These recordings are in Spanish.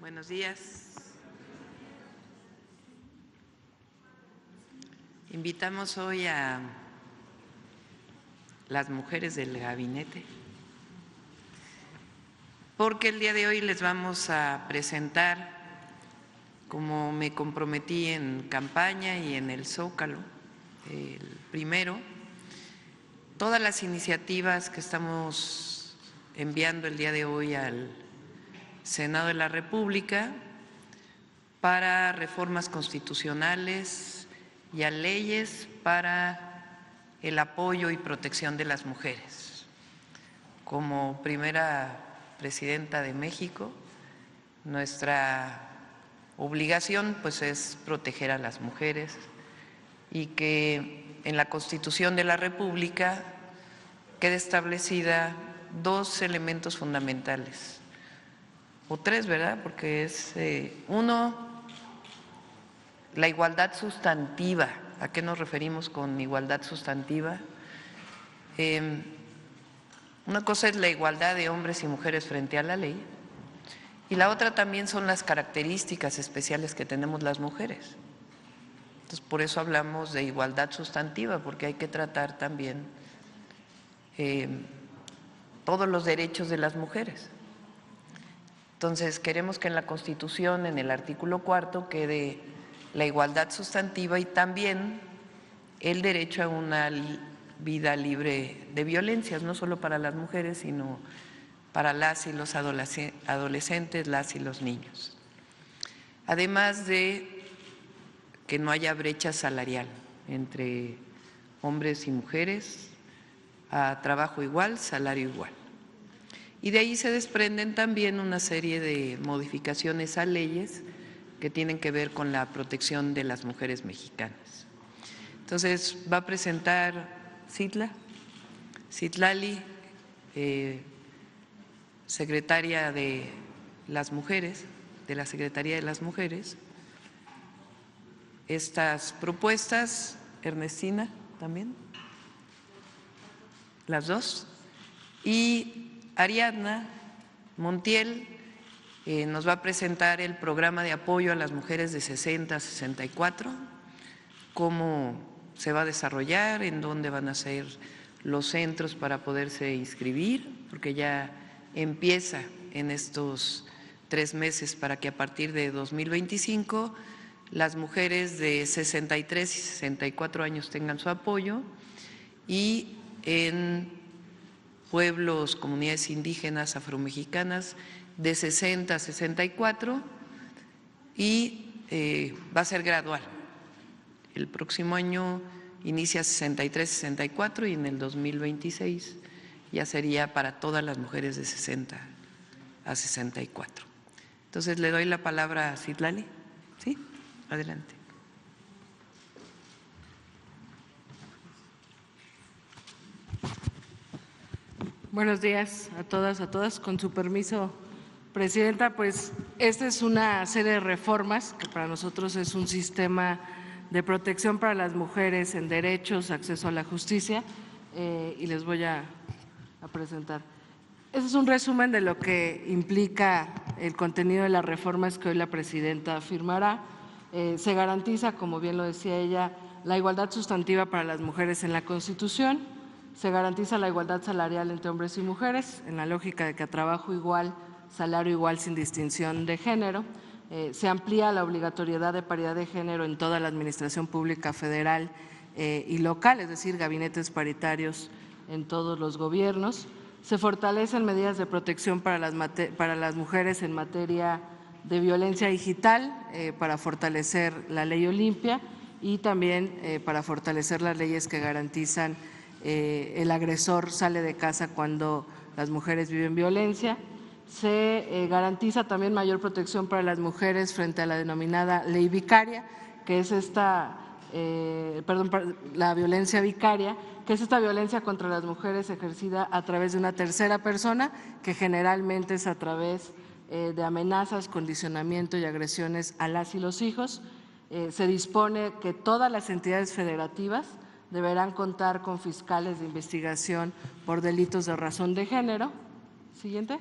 Buenos días. Invitamos hoy a las mujeres del gabinete porque el día de hoy les vamos a presentar, como me comprometí en campaña y en el Zócalo, el primero, todas las iniciativas que estamos enviando el día de hoy al Senado de la República para reformas constitucionales y a leyes para el apoyo y protección de las mujeres. Como primera presidenta de México, nuestra obligación pues es proteger a las mujeres y que en la Constitución de la República quede establecida dos elementos fundamentales, o tres, ¿verdad? Porque es uno, la igualdad sustantiva. ¿A qué nos referimos con igualdad sustantiva? Una cosa es la igualdad de hombres y mujeres frente a la ley y la otra también son las características especiales que tenemos las mujeres. Entonces, por eso hablamos de igualdad sustantiva, porque hay que tratar también todos los derechos de las mujeres. Entonces, queremos que en la Constitución, en el artículo 4, quede la igualdad sustantiva y también el derecho a una vida libre de violencias, no solo para las mujeres, sino para las y los adolescentes, las y los niños. Además de que no haya brecha salarial entre hombres y mujeres, a trabajo igual, salario igual. Y de ahí se desprenden también una serie de modificaciones a leyes que tienen que ver con la protección de las mujeres mexicanas. Entonces, va a presentar Citlali, secretaria de las mujeres, de la Secretaría de las Mujeres, estas propuestas. Ernestina también, las dos, y Ariadna Montiel nos va a presentar el programa de apoyo a las mujeres de 60 a 64, cómo se va a desarrollar, en dónde van a ser los centros para poderse inscribir, porque ya empieza en estos 3 meses para que a partir de 2025 las mujeres de 63 y 64 años tengan su apoyo y en pueblos, comunidades indígenas afromexicanas de 60 a 64 y va a ser gradual. El próximo año inicia 63, 64 y en el 2026 ya sería para todas las mujeres de 60 a 64. Entonces le doy la palabra a Citlali. ¿Sí? Adelante. Buenos días a todas, a todas. Con su permiso, Presidenta, pues esta es una serie de reformas que para nosotros es un sistema de protección para las mujeres en derechos, acceso a la justicia, y les voy a presentar. Ese es un resumen de lo que implica el contenido de las reformas que hoy la Presidenta firmará. Se garantiza, como bien lo decía ella, la igualdad sustantiva para las mujeres en la Constitución. Se garantiza la igualdad salarial entre hombres y mujeres, en la lógica de que a trabajo igual, salario igual sin distinción de género. Se amplía la obligatoriedad de paridad de género en toda la administración pública federal y local, es decir, gabinetes paritarios en todos los gobiernos. Se fortalecen medidas de protección para las mujeres en materia de violencia digital, para fortalecer la ley Olimpia y también para fortalecer las leyes que garantizan el agresor sale de casa cuando las mujeres viven violencia. Se garantiza también mayor protección para las mujeres frente a la denominada ley vicaria, que es la violencia vicaria, que es esta violencia contra las mujeres ejercida a través de una tercera persona, que generalmente es a través de amenazas, condicionamiento y agresiones a las y los hijos. Se dispone que todas las entidades federativas deberán contar con fiscales de investigación por delitos de razón de género. Siguiente.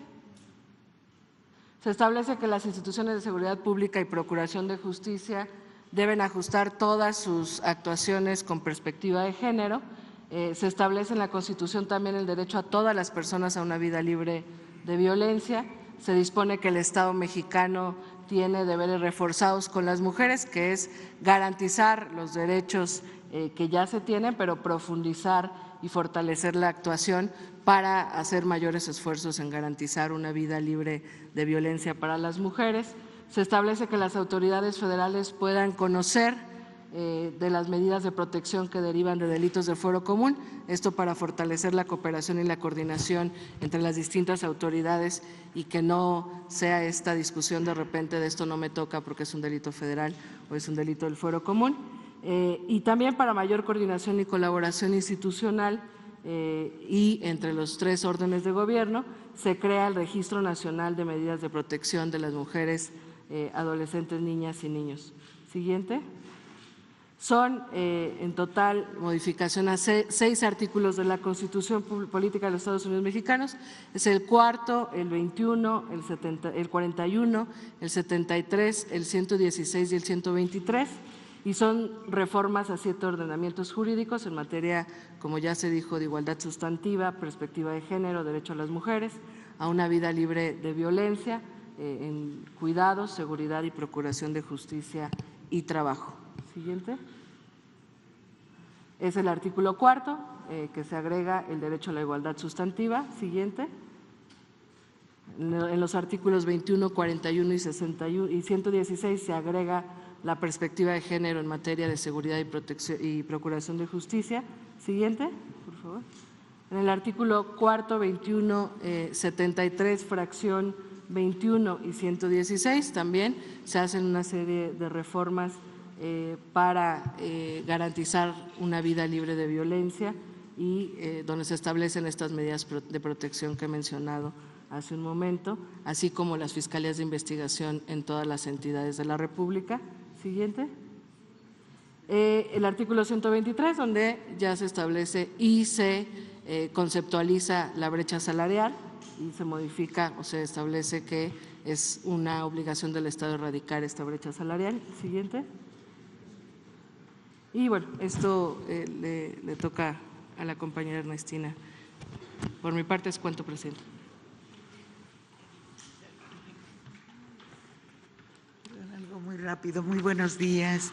Se establece que las instituciones de seguridad pública y procuración de justicia deben ajustar todas sus actuaciones con perspectiva de género. Se establece en la Constitución también el derecho a todas las personas a una vida libre de violencia. Se dispone que el Estado mexicano tiene deberes reforzados con las mujeres, que es garantizar los derechos que ya se tienen, pero profundizar y fortalecer la actuación para hacer mayores esfuerzos en garantizar una vida libre de violencia para las mujeres. Se establece que las autoridades federales puedan conocer de las medidas de protección que derivan de delitos del fuero común, esto para fortalecer la cooperación y la coordinación entre las distintas autoridades y que no sea esta discusión de repente de esto no me toca porque es un delito federal o es un delito del fuero común. Y también para mayor coordinación y colaboración institucional y entre los 3 órdenes de gobierno, se crea el Registro Nacional de Medidas de Protección de las Mujeres, Adolescentes, Niñas y Niños. Siguiente. Son en total modificación a 6 artículos de la Constitución Política de los Estados Unidos Mexicanos, es el 4, el 21, el 41, el 73, el 116 y el 123, y son reformas a 7 ordenamientos jurídicos en materia, como ya se dijo, de igualdad sustantiva, perspectiva de género, derecho a las mujeres, a una vida libre de violencia, en cuidados, seguridad y procuración de justicia y trabajo. Siguiente. Es el artículo 4, que se agrega el derecho a la igualdad sustantiva. Siguiente. En los artículos 21, 41 y 61 y 116 se agrega la perspectiva de género en materia de seguridad y protección y procuración de justicia. Siguiente, por favor. En el artículo 4, 21, 73, fracción 21 y 116 también se hacen una serie de reformas para garantizar una vida libre de violencia y donde se establecen estas medidas de protección que he mencionado hace un momento, así como las fiscalías de investigación en todas las entidades de la República. Siguiente. El artículo 123, donde ya se establece y se conceptualiza la brecha salarial y se modifica o se establece que es una obligación del Estado erradicar esta brecha salarial. Siguiente. Y bueno, esto le toca a la compañera Ernestina. Por mi parte es cuanto, presidente. Algo muy rápido. Muy buenos días.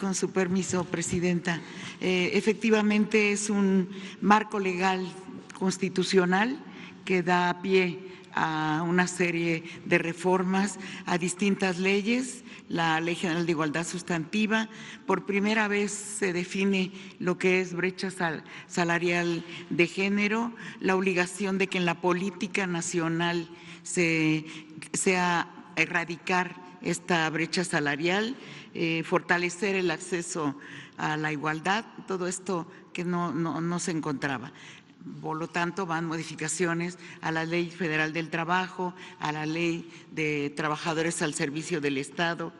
Con su permiso, presidenta. Efectivamente es un marco legal constitucional que da pie a una serie de reformas a distintas leyes. La Ley General de Igualdad Sustantiva, por primera vez se define lo que es brecha salarial de género, la obligación de que en la política nacional sea erradicar esta brecha salarial, fortalecer el acceso a la igualdad, todo esto que no se encontraba. Por lo tanto, van modificaciones a la Ley Federal del Trabajo, a la Ley de Trabajadores al Servicio del Estado.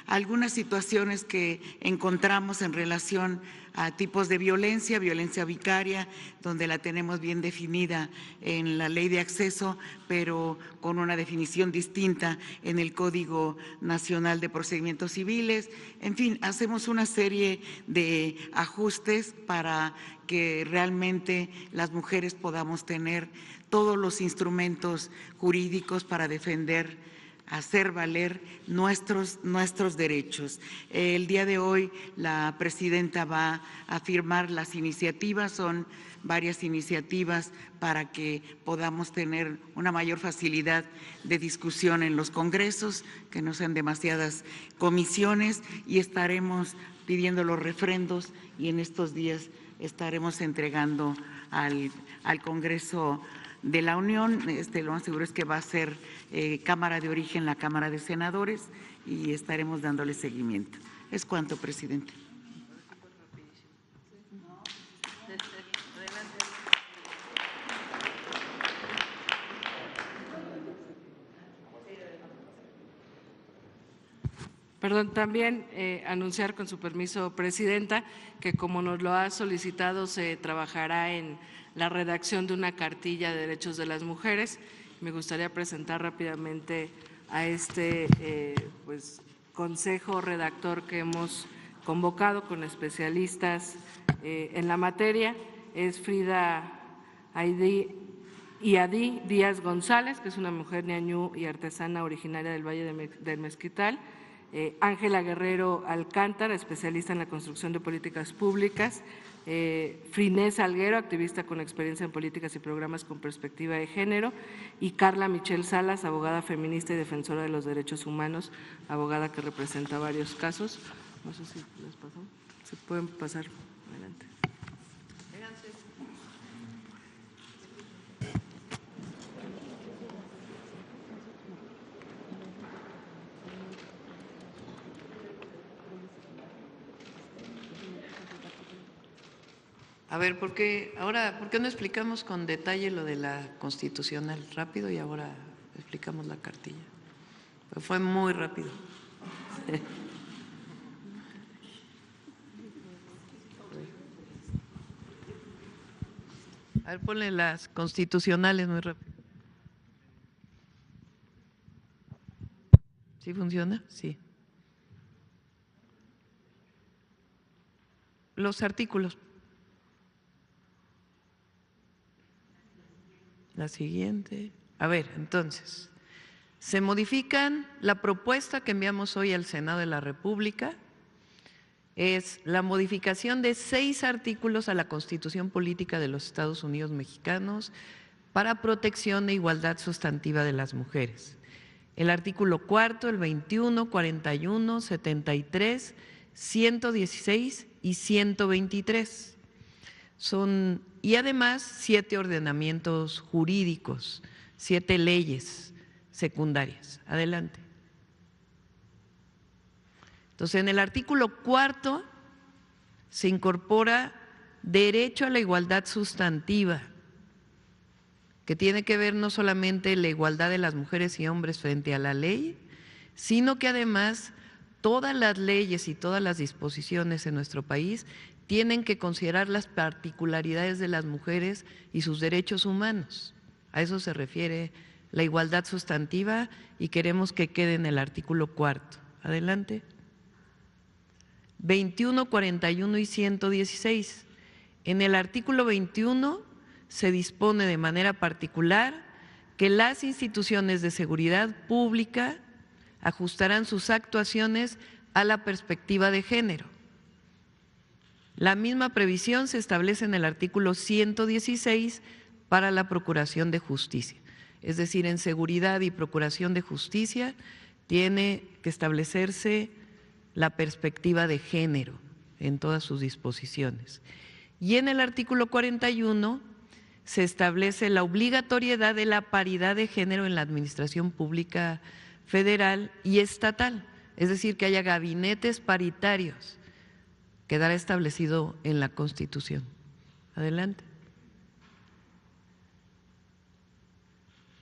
Algunas situaciones que encontramos en relación a tipos de violencia, violencia vicaria, donde la tenemos bien definida en la Ley de Acceso, pero con una definición distinta en el Código Nacional de Procedimientos Civiles. En fin, hacemos una serie de ajustes para que realmente las mujeres podamos tener todos los instrumentos jurídicos para defender, hacer valer nuestros derechos. El día de hoy la presidenta va a firmar las iniciativas, son varias iniciativas para que podamos tener una mayor facilidad de discusión en los congresos, que no sean demasiadas comisiones, y estaremos pidiendo los refrendos y en estos días estaremos entregando al Congreso de la Unión. Lo más seguro es que va a ser Cámara de Origen, la Cámara de Senadores, y estaremos dándole seguimiento. Es cuanto, presidente. Perdón, también anunciar con su permiso, presidenta, que como nos lo ha solicitado, se trabajará en la redacción de una cartilla de derechos de las mujeres. Me gustaría presentar rápidamente a este pues, consejo redactor que hemos convocado con especialistas en la materia. Es Frida Iadí Díaz González, que es una mujer ñañú y artesana originaria del Valle del Mezquital. Ángela Guerrero Alcántara, especialista en la construcción de políticas públicas. Frinés Alguero, activista con experiencia en políticas y programas con perspectiva de género, y Carla Michelle Salas, abogada feminista y defensora de los derechos humanos, abogada que representa varios casos. No sé si les pasó, se pueden pasar adelante. A ver, ¿por qué no explicamos con detalle lo de la constitucional rápido y ahora explicamos la cartilla? Pues fue muy rápido. A ver, ponle las constitucionales muy rápido. ¿Sí funciona? Sí. Los artículos. La siguiente. A ver, entonces, se modifican la propuesta que enviamos hoy al Senado de la República, es la modificación de 6 artículos a la Constitución Política de los Estados Unidos Mexicanos para protección e igualdad sustantiva de las mujeres. El artículo 4, el 21, 41, 73, 116 y 123. Y además 7 ordenamientos jurídicos, 7 leyes secundarias. Adelante. Entonces, en el artículo 4 se incorpora derecho a la igualdad sustantiva, que tiene que ver no solamente la igualdad de las mujeres y hombres frente a la ley, sino que además todas las leyes y todas las disposiciones en nuestro país tienen que considerar las particularidades de las mujeres y sus derechos humanos. A eso se refiere la igualdad sustantiva y queremos que quede en el artículo 4. Adelante. 21, 41 y 116. En el artículo 21 se dispone de manera particular que las instituciones de seguridad pública ajustarán sus actuaciones a la perspectiva de género. La misma previsión se establece en el artículo 116 para la Procuración de Justicia. Es decir, en seguridad y procuración de justicia tiene que establecerse la perspectiva de género en todas sus disposiciones. Y en el artículo 41 se establece la obligatoriedad de la paridad de género en la administración pública federal y estatal, es decir, que haya gabinetes paritarios. Quedará establecido en la Constitución. Adelante.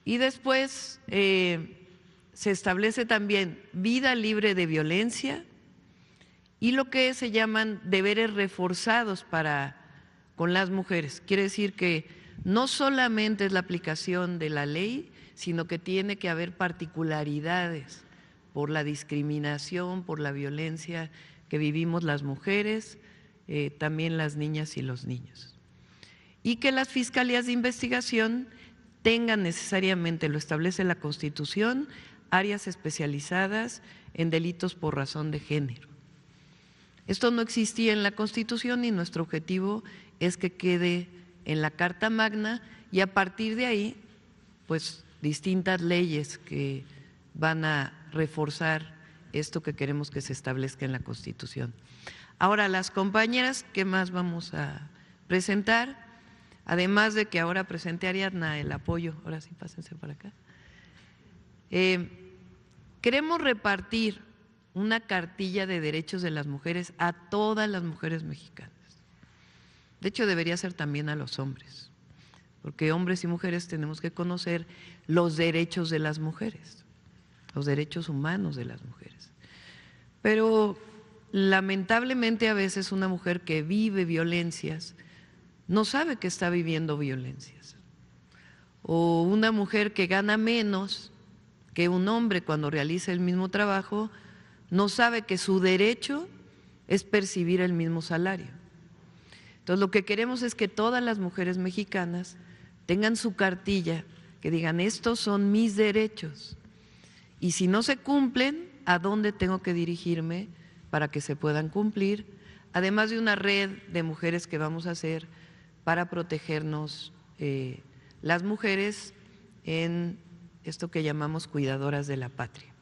Y después se establece también vida libre de violencia y lo que se llaman deberes reforzados con las mujeres. Quiere decir que no solamente es la aplicación de la ley, sino que tiene que haber particularidades por la discriminación, por la violencia que vivimos las mujeres, también las niñas y los niños. Y que las fiscalías de investigación tengan necesariamente, lo establece la Constitución, áreas especializadas en delitos por razón de género. Esto no existía en la Constitución y nuestro objetivo es que quede en la Carta Magna y a partir de ahí, pues distintas leyes que van a reforzar esto que queremos que se establezca en la Constitución. Ahora, las compañeras, ¿qué más vamos a presentar? Además de que ahora presente Ariadna el apoyo, ahora sí pásense para acá. Queremos repartir una cartilla de derechos de las mujeres a todas las mujeres mexicanas. De hecho, debería ser también a los hombres, porque hombres y mujeres tenemos que conocer los derechos de las mujeres, los derechos humanos de las mujeres. Pero lamentablemente a veces una mujer que vive violencias no sabe que está viviendo violencias. O una mujer que gana menos que un hombre cuando realiza el mismo trabajo no sabe que su derecho es percibir el mismo salario. Entonces, lo que queremos es que todas las mujeres mexicanas tengan su cartilla, que digan, estos son mis derechos, y si no se cumplen, ¿a dónde tengo que dirigirme para que se puedan cumplir? Además de una red de mujeres que vamos a hacer para protegernos las mujeres en esto que llamamos cuidadoras de la patria.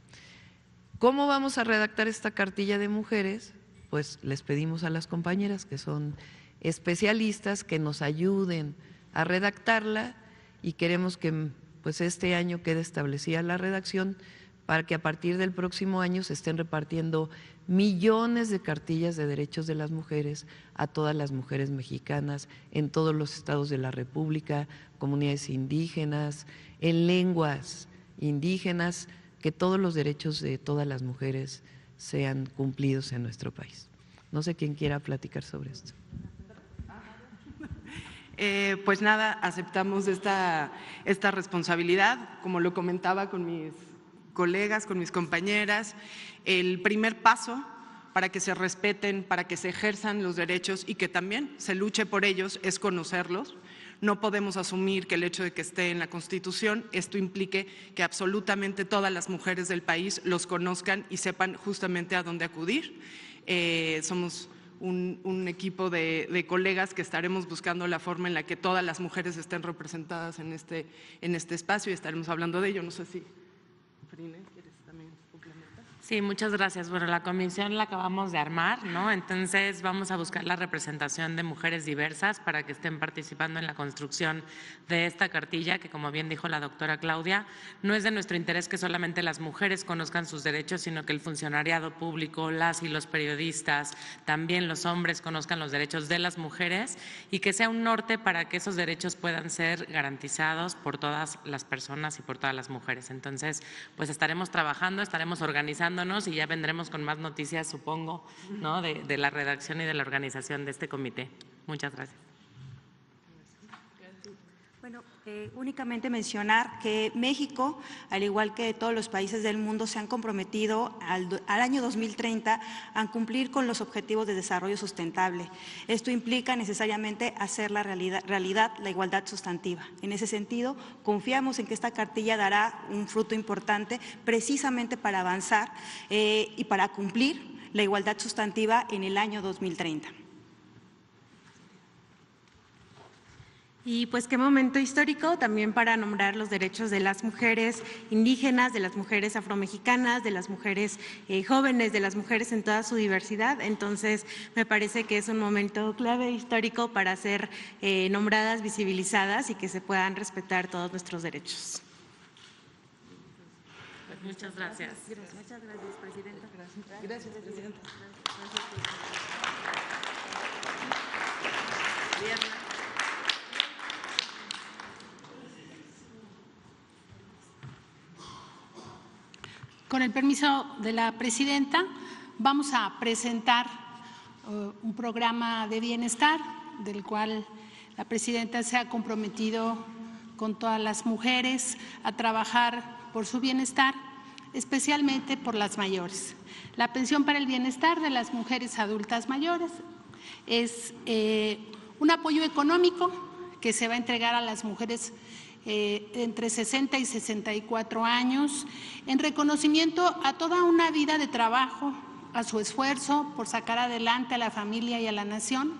¿Cómo vamos a redactar esta cartilla de mujeres? Pues les pedimos a las compañeras que son especialistas que nos ayuden a redactarla y queremos que pues este año quede establecida la redacción para que a partir del próximo año se estén repartiendo millones de cartillas de derechos de las mujeres a todas las mujeres mexicanas en todos los estados de la República, comunidades indígenas, en lenguas indígenas, que todos los derechos de todas las mujeres sean cumplidos en nuestro país. No sé quién quiera platicar sobre esto. Pues nada, aceptamos esta responsabilidad, como lo comentaba con mis colegas, con mis compañeras. El primer paso para que se respeten, para que se ejerzan los derechos y que también se luche por ellos es conocerlos. No podemos asumir que el hecho de que esté en la Constitución, esto implique que absolutamente todas las mujeres del país los conozcan y sepan justamente a dónde acudir. Somos un equipo de colegas que estaremos buscando la forma en la que todas las mujeres estén representadas en este espacio y estaremos hablando de ello. No sé si, Frine, ¿quieres también complementar? Sí, muchas gracias. Bueno, la comisión la acabamos de armar, ¿no? Entonces vamos a buscar la representación de mujeres diversas para que estén participando en la construcción de esta cartilla, que como bien dijo la doctora Claudia, no es de nuestro interés que solamente las mujeres conozcan sus derechos, sino que el funcionariado público, las y los periodistas, también los hombres conozcan los derechos de las mujeres y que sea un norte para que esos derechos puedan ser garantizados por todas las personas y por todas las mujeres. Entonces, pues estaremos trabajando, estaremos organizándonos y ya vendremos con más noticias, supongo, ¿no? de la redacción y de la organización de este comité. Muchas gracias. Bueno, únicamente mencionar que México, al igual que todos los países del mundo, se han comprometido al año 2030 a cumplir con los objetivos de desarrollo sustentable. Esto implica necesariamente hacer la realidad la igualdad sustantiva. En ese sentido, confiamos en que esta cartilla dará un fruto importante precisamente para avanzar y para cumplir la igualdad sustantiva en el año 2030. Y pues qué momento histórico también para nombrar los derechos de las mujeres indígenas, de las mujeres afromexicanas, de las mujeres jóvenes, de las mujeres en toda su diversidad. Entonces me parece que es un momento clave histórico para ser nombradas, visibilizadas y que se puedan respetar todos nuestros derechos. Pues muchas gracias. Muchas gracias, Presidenta. Gracias, Presidenta. Con el permiso de la presidenta, vamos a presentar un programa de bienestar del cual la presidenta se ha comprometido con todas las mujeres a trabajar por su bienestar, especialmente por las mayores. La pensión para el bienestar de las mujeres adultas mayores es un apoyo económico que se va a entregar a las mujeres entre 60 y 64 años, en reconocimiento a toda una vida de trabajo, a su esfuerzo por sacar adelante a la familia y a la nación.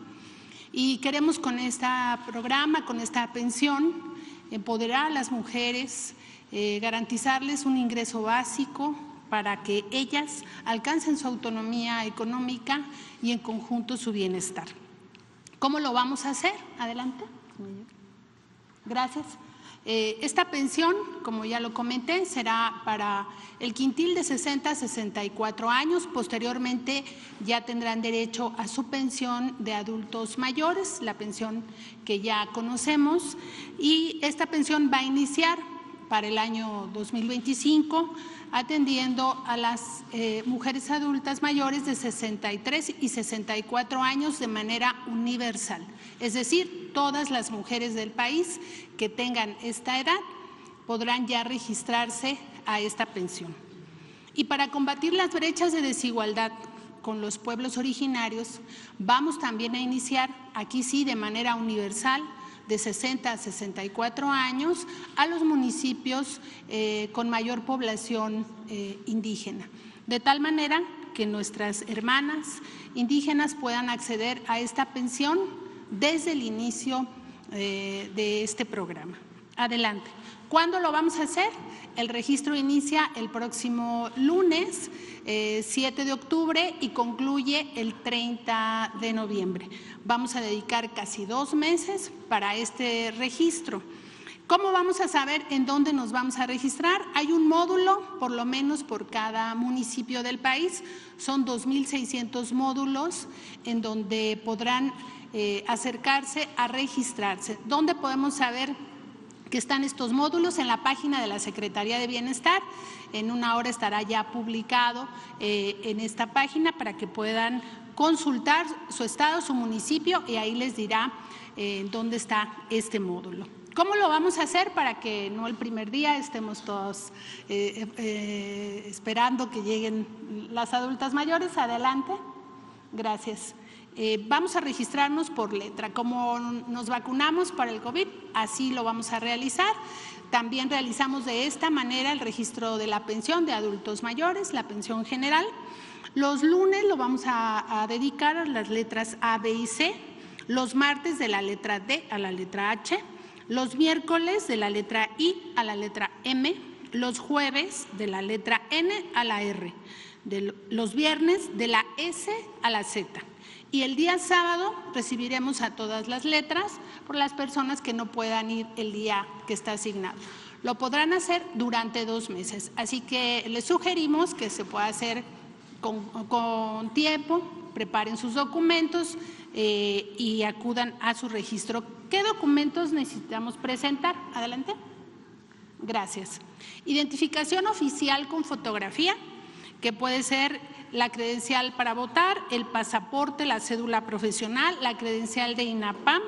Y queremos con este programa, con esta pensión, empoderar a las mujeres, garantizarles un ingreso básico para que ellas alcancen su autonomía económica y en conjunto su bienestar. ¿Cómo lo vamos a hacer? Adelante. Gracias. Esta pensión, como ya lo comenté, será para el quintil de 60 a 64 años. Posteriormente ya tendrán derecho a su pensión de adultos mayores, la pensión que ya conocemos, y esta pensión va a iniciar para el año 2025 atendiendo a las mujeres adultas mayores de 63 y 64 años de manera universal. Es decir, todas las mujeres del país que tengan esta edad podrán ya registrarse a esta pensión. Y para combatir las brechas de desigualdad con los pueblos originarios, vamos también a iniciar, aquí sí de manera universal, de 60 a 64 años, a los municipios con mayor población indígena, de tal manera que nuestras hermanas indígenas puedan acceder a esta pensión desde el inicio de este programa. Adelante. ¿Cuándo lo vamos a hacer? El registro inicia el próximo lunes 7 de octubre y concluye el 30 de noviembre. Vamos a dedicar casi 2 meses para este registro. ¿Cómo vamos a saber en dónde nos vamos a registrar? Hay un módulo, por lo menos por cada municipio del país. Son 2.600 módulos en donde podrán acercarse a registrarse. ¿Dónde podemos saber que están estos módulos? En la página de la Secretaría de Bienestar. En una hora estará ya publicado en esta página para que puedan consultar su estado, su municipio, y ahí les dirá dónde está este módulo. ¿Cómo lo vamos a hacer para que no el primer día estemos todos esperando que lleguen las adultas mayores? Adelante. Gracias. Vamos a registrarnos por letra. Como nos vacunamos para el COVID, así lo vamos a realizar. También realizamos de esta manera el registro de la pensión de adultos mayores, la pensión general. Los lunes lo vamos a dedicar a las letras A, B y C. Los martes de la letra D a la letra H. Los miércoles de la letra I a la letra M. Los jueves de la letra N a la R. Los viernes de la S a la Z. Y el día sábado recibiremos a todas las letras por las personas que no puedan ir el día que está asignado. Lo podrán hacer durante 2 meses, así que les sugerimos que se pueda hacer con tiempo, preparen sus documentos y acudan a su registro. ¿Qué documentos necesitamos presentar? Adelante. Gracias. Identificación oficial con fotografía, que puede ser la credencial para votar, el pasaporte, la cédula profesional, la credencial de INAPAM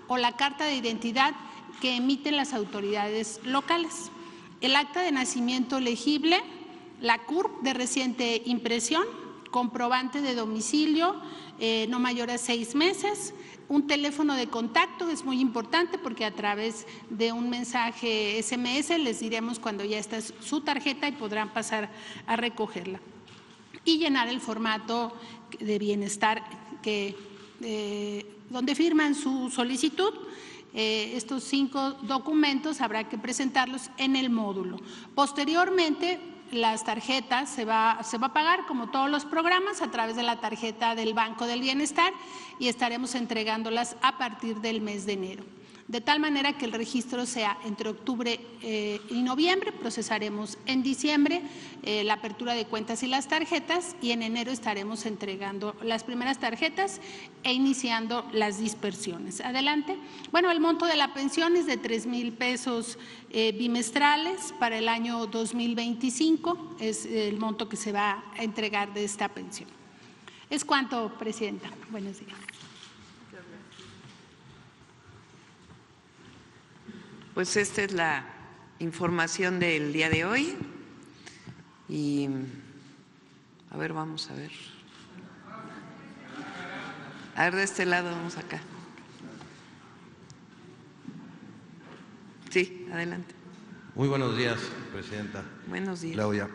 o la carta de identidad que emiten las autoridades locales. El acta de nacimiento legible, la CURP de reciente impresión, comprobante de domicilio no mayor a 6 meses, un teléfono de contacto, es muy importante porque a través de un mensaje SMS les diremos cuando ya está su tarjeta y podrán pasar a recogerla. Y llenar el formato de bienestar donde firman su solicitud. Estos 5 documentos habrá que presentarlos en el módulo. Posteriormente, las tarjetas se va a pagar como todos los programas a través de la tarjeta del Banco del Bienestar y estaremos entregándolas a partir del mes de enero. De tal manera que el registro sea entre octubre y noviembre, procesaremos en diciembre la apertura de cuentas y las tarjetas y en enero estaremos entregando las primeras tarjetas e iniciando las dispersiones. Adelante. Bueno, el monto de la pensión es de 3,000 pesos bimestrales para el año 2025, es el monto que se va a entregar de esta pensión. Es cuanto, Presidenta. Buenos días. Pues esta es la información del día de hoy y a ver, vamos a ver. A ver, de este lado, vamos acá. Sí, adelante. Muy buenos días, Presidenta. Buenos días. Claudia.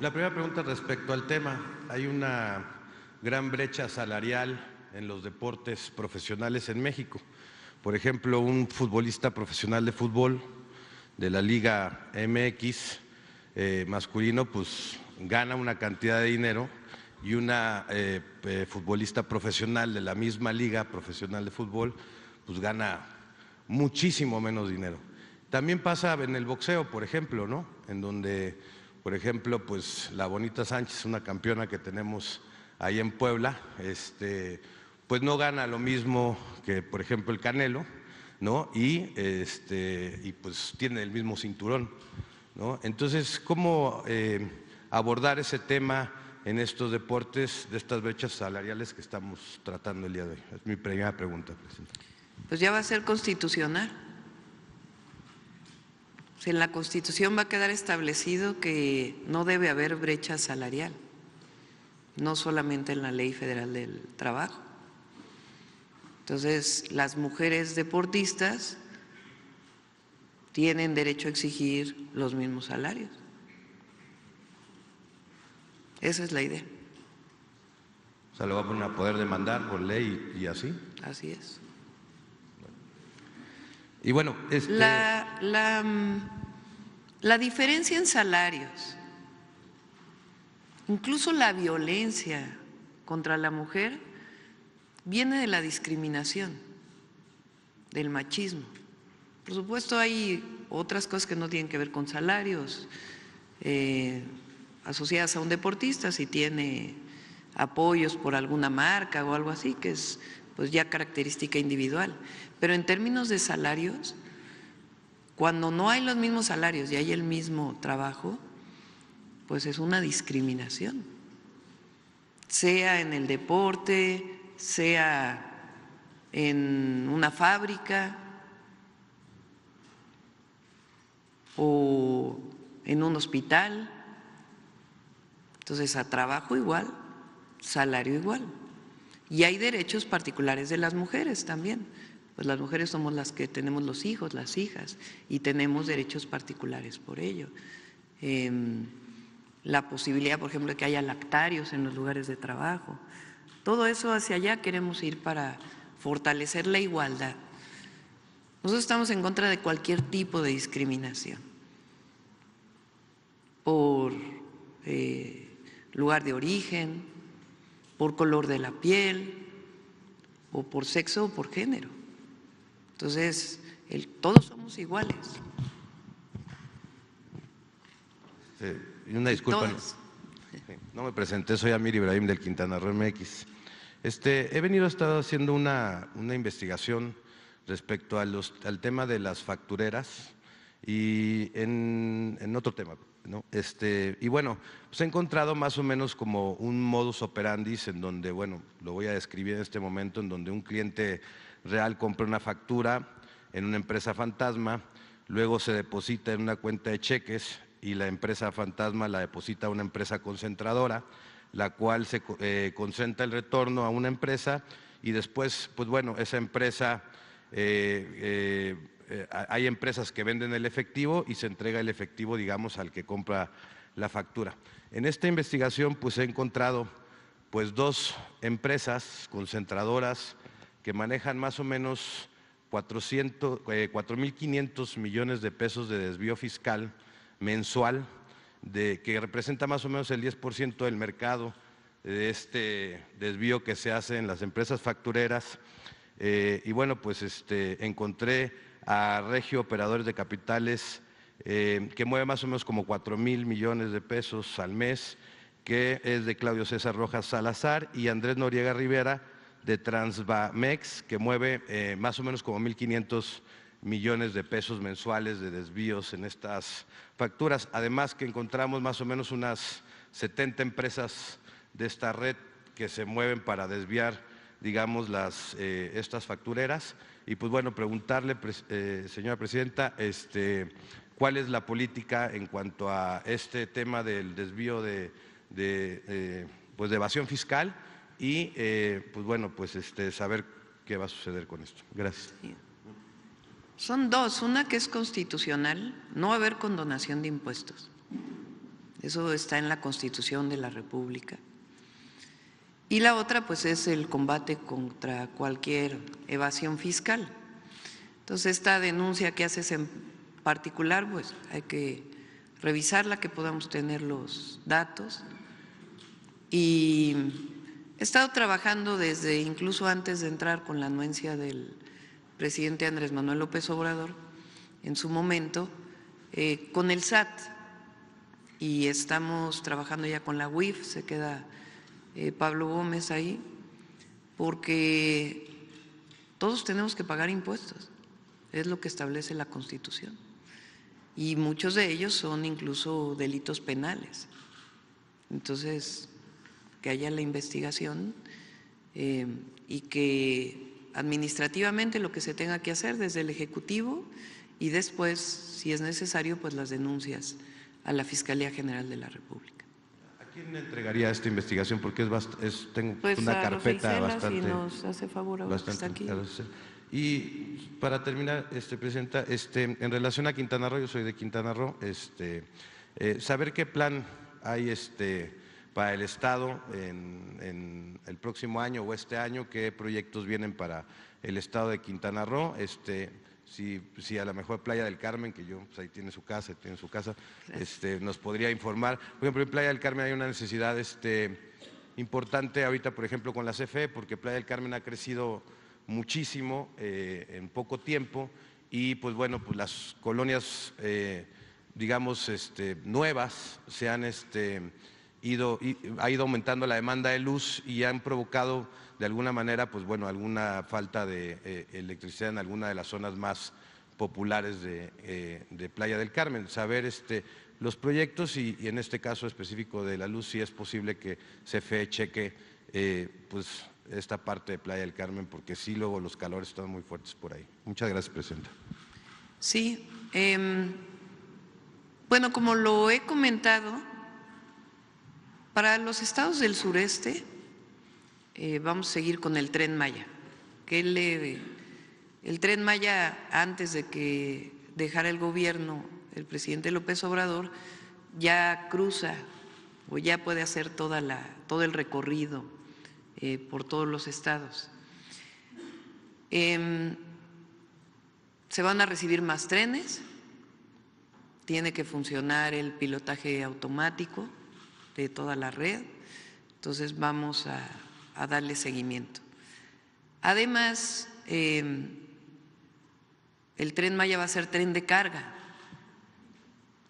La primera pregunta respecto al tema. Hay una gran brecha salarial en los deportes profesionales en México. Por ejemplo, un futbolista profesional de fútbol de la Liga MX masculino, pues gana una cantidad de dinero y una futbolista profesional de la misma liga profesional de fútbol, pues gana muchísimo menos dinero. También pasa en el boxeo, por ejemplo, ¿no? En donde, por ejemplo, pues la Bonita Sánchez, una campeona que tenemos ahí en Puebla, pues no gana lo mismo que, por ejemplo, el Canelo, ¿no? Y pues tiene el mismo cinturón, ¿no? Entonces, ¿cómo abordar ese tema en estos deportes de estas brechas salariales que estamos tratando el día de hoy? Es mi primera pregunta, Presidenta. Pues ya va a ser constitucional. Pues en la Constitución va a quedar establecido que no debe haber brecha salarial, no solamente en la Ley Federal del Trabajo. Entonces, las mujeres deportistas tienen derecho a exigir los mismos salarios. Esa es la idea. O sea, lo van a poder demandar por ley y así. Así es. Y bueno, la diferencia en salarios, incluso la violencia contra la mujer, viene de la discriminación, del machismo. Por supuesto, hay otras cosas que no tienen que ver con salarios, asociadas a un deportista, si tiene apoyos por alguna marca o algo así, que es pues ya característica individual. Pero en términos de salarios, cuando no hay los mismos salarios y hay el mismo trabajo, pues es una discriminación, sea en el deporte, sea en una fábrica o en un hospital. Entonces, a trabajo igual, salario igual. Y hay derechos particulares de las mujeres también. Pues las mujeres somos las que tenemos los hijos, las hijas, y tenemos derechos particulares por ello. La posibilidad, por ejemplo, de que haya lactarios en los lugares de trabajo. Todo eso hacia allá queremos ir para fortalecer la igualdad. Nosotros estamos en contra de cualquier tipo de discriminación por lugar de origen, por color de la piel, o por sexo o por género. Entonces, todos somos iguales. Y una disculpa, no me presenté, soy Amir Ibrahim del Quintana Roo MX. He venido haciendo una investigación respecto al tema de las factureras y en otro tema, ¿no? Y bueno, pues he encontrado más o menos como un modus operandi en donde, bueno, lo voy a describir en este momento, en donde un cliente real compra una factura en una empresa fantasma, luego se deposita en una cuenta de cheques y la empresa fantasma la deposita a una empresa concentradora, la cual se concentra el retorno a una empresa y después, pues bueno, esa empresa, hay empresas que venden el efectivo y se entrega el efectivo, digamos, al que compra la factura. En esta investigación, pues he encontrado pues 2 empresas concentradoras que manejan más o menos 4.500 millones de pesos de desvío fiscal mensual, que representa más o menos el 10% del mercado de este desvío que se hace en las empresas factureras. Y bueno, pues encontré a Regio Operadores de Capitales, que mueve más o menos como 4.000 millones de pesos al mes, que es de Claudio César Rojas Salazar, y Andrés Noriega Rivera de Transbamex, que mueve más o menos como 1.500 millones de pesos mensuales de desvíos en estas facturas. Además que encontramos más o menos unas 70 empresas de esta red que se mueven para desviar, digamos, estas factureras. Y pues bueno, preguntarle, señora presidenta, ¿cuál es la política en cuanto a este tema del desvío de evasión fiscal? Y pues bueno, pues saber qué va a suceder con esto. Gracias. Son 2, una que es constitucional, no va a haber condonación de impuestos. Eso está en la Constitución de la República. Y la otra, pues, es el combate contra cualquier evasión fiscal. Entonces, esta denuncia que haces en particular, pues, hay que revisarla, que podamos tener los datos. Y he estado trabajando desde incluso antes de entrar con la anuencia del presidente Andrés Manuel López Obrador, en su momento, con el SAT, y estamos trabajando ya con la UIF, se queda Pablo Gómez ahí, porque todos tenemos que pagar impuestos, es lo que establece la Constitución, y muchos de ellos son incluso delitos penales. Entonces, que haya la investigación y que administrativamente lo que se tenga que hacer desde el Ejecutivo y después, si es necesario, pues las denuncias a la Fiscalía General de la República. ¿A quién le entregaría esta investigación? Porque tengo Pues una a carpeta los bastante… si nos hace favor ahora que está aquí. Y para terminar, Presidenta, en relación a Quintana Roo, yo soy de Quintana Roo, saber qué plan hay para el Estado en el próximo año o este año, qué proyectos vienen para el Estado de Quintana Roo, si a lo mejor Playa del Carmen, que pues ahí tiene su casa, nos podría informar. Por ejemplo, en Playa del Carmen hay una necesidad importante ahorita, por ejemplo, con la CFE, porque Playa del Carmen ha crecido muchísimo en poco tiempo y pues bueno, pues las colonias digamos nuevas se han ha ido aumentando la demanda de luz y han provocado de alguna manera pues bueno alguna falta de electricidad en alguna de las zonas más populares de Playa del Carmen. Saber los proyectos y en este caso específico de la luz si es posible que CFE cheque pues esta parte de Playa del Carmen, porque sí, luego los calores están muy fuertes por ahí. Muchas gracias, Presidenta. Sí, bueno, como lo he comentado, para los estados del sureste vamos a seguir con el Tren Maya, que el Tren Maya, antes de que dejara el gobierno el presidente López Obrador, ya cruza o ya puede hacer todo el recorrido por todos los estados. Se van a recibir más trenes, tiene que funcionar el pilotaje automático de toda la red, entonces vamos a darle seguimiento. Además, el Tren Maya va a ser tren de carga,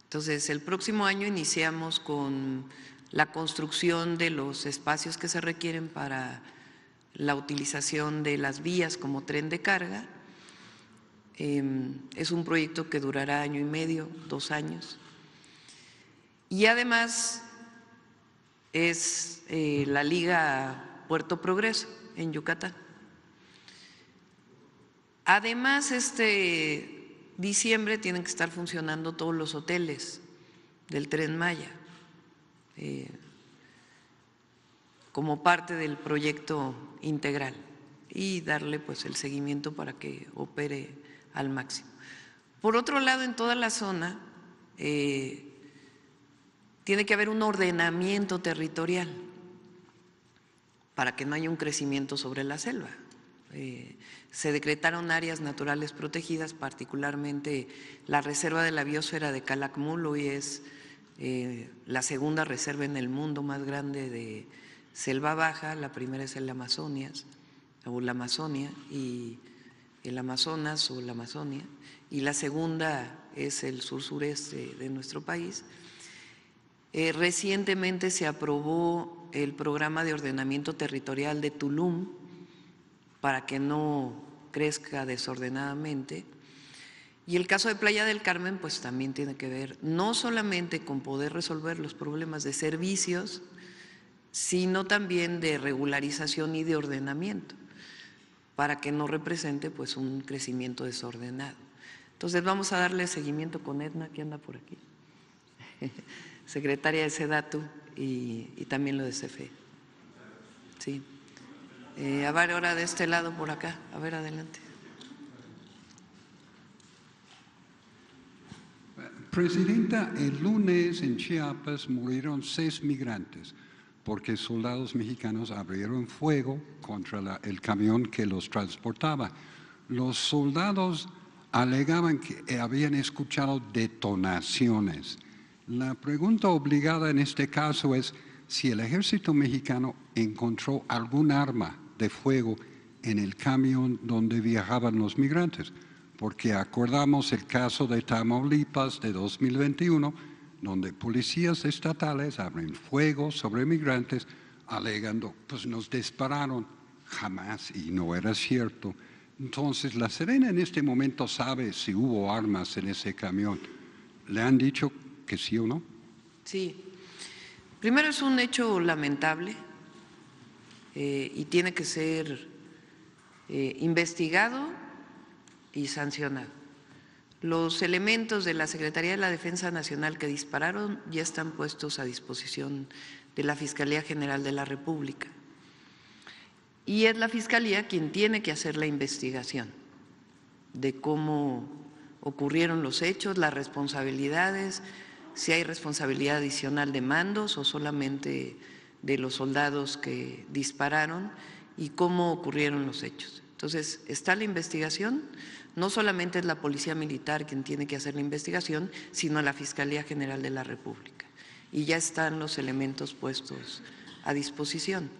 entonces el próximo año iniciamos con la construcción de los espacios que se requieren para la utilización de las vías como tren de carga. Es un proyecto que durará año y medio, 2 años. Y además es la Liga Puerto Progreso en Yucatán. Además, diciembre tienen que estar funcionando todos los hoteles del Tren Maya. Como parte del proyecto integral y darle pues el seguimiento para que opere al máximo. Por otro lado, en toda la zona tiene que haber un ordenamiento territorial para que no haya un crecimiento sobre la selva. Se decretaron áreas naturales protegidas, particularmente la Reserva de la Biosfera de Calakmul, hoy es la segunda reserva en el mundo más grande de selva baja, la primera es el Amazonas o la Amazonia y el Amazonas o la Amazonia, y la segunda es el sur-sureste de nuestro país. Recientemente se aprobó el programa de ordenamiento territorial de Tulum para que no crezca desordenadamente. Y el caso de Playa del Carmen pues también tiene que ver no solamente con poder resolver los problemas de servicios, sino también de regularización y de ordenamiento, para que no represente pues un crecimiento desordenado. Entonces vamos a darle seguimiento con Edna, que anda por aquí, secretaria de SEDATU, y también lo de CFE. Sí. A ver, ahora de este lado por acá, a ver, adelante. Presidenta, el lunes en Chiapas murieron 6 migrantes porque soldados mexicanos abrieron fuego contra el camión que los transportaba. Los soldados alegaban que habían escuchado detonaciones. La pregunta obligada en este caso es si el ejército mexicano encontró algún arma de fuego en el camión donde viajaban los migrantes, porque acordamos el caso de Tamaulipas de 2021, donde policías estatales abren fuego sobre migrantes alegando, pues nos dispararon, jamás, y no era cierto. Entonces, la Serena en este momento sabe si hubo armas en ese camión. ¿Le han dicho que sí o no? Sí. Primero es un hecho lamentable y tiene que ser investigado y sancionado. Los elementos de la Secretaría de la Defensa Nacional que dispararon ya están puestos a disposición de la Fiscalía General de la República. Y es la Fiscalía quien tiene que hacer la investigación de cómo ocurrieron los hechos, las responsabilidades, si hay responsabilidad adicional de mandos o solamente de los soldados que dispararon y cómo ocurrieron los hechos. Entonces, está la investigación, no solamente es la Policía Militar quien tiene que hacer la investigación, sino la Fiscalía General de la República. Y ya están los elementos puestos a disposición.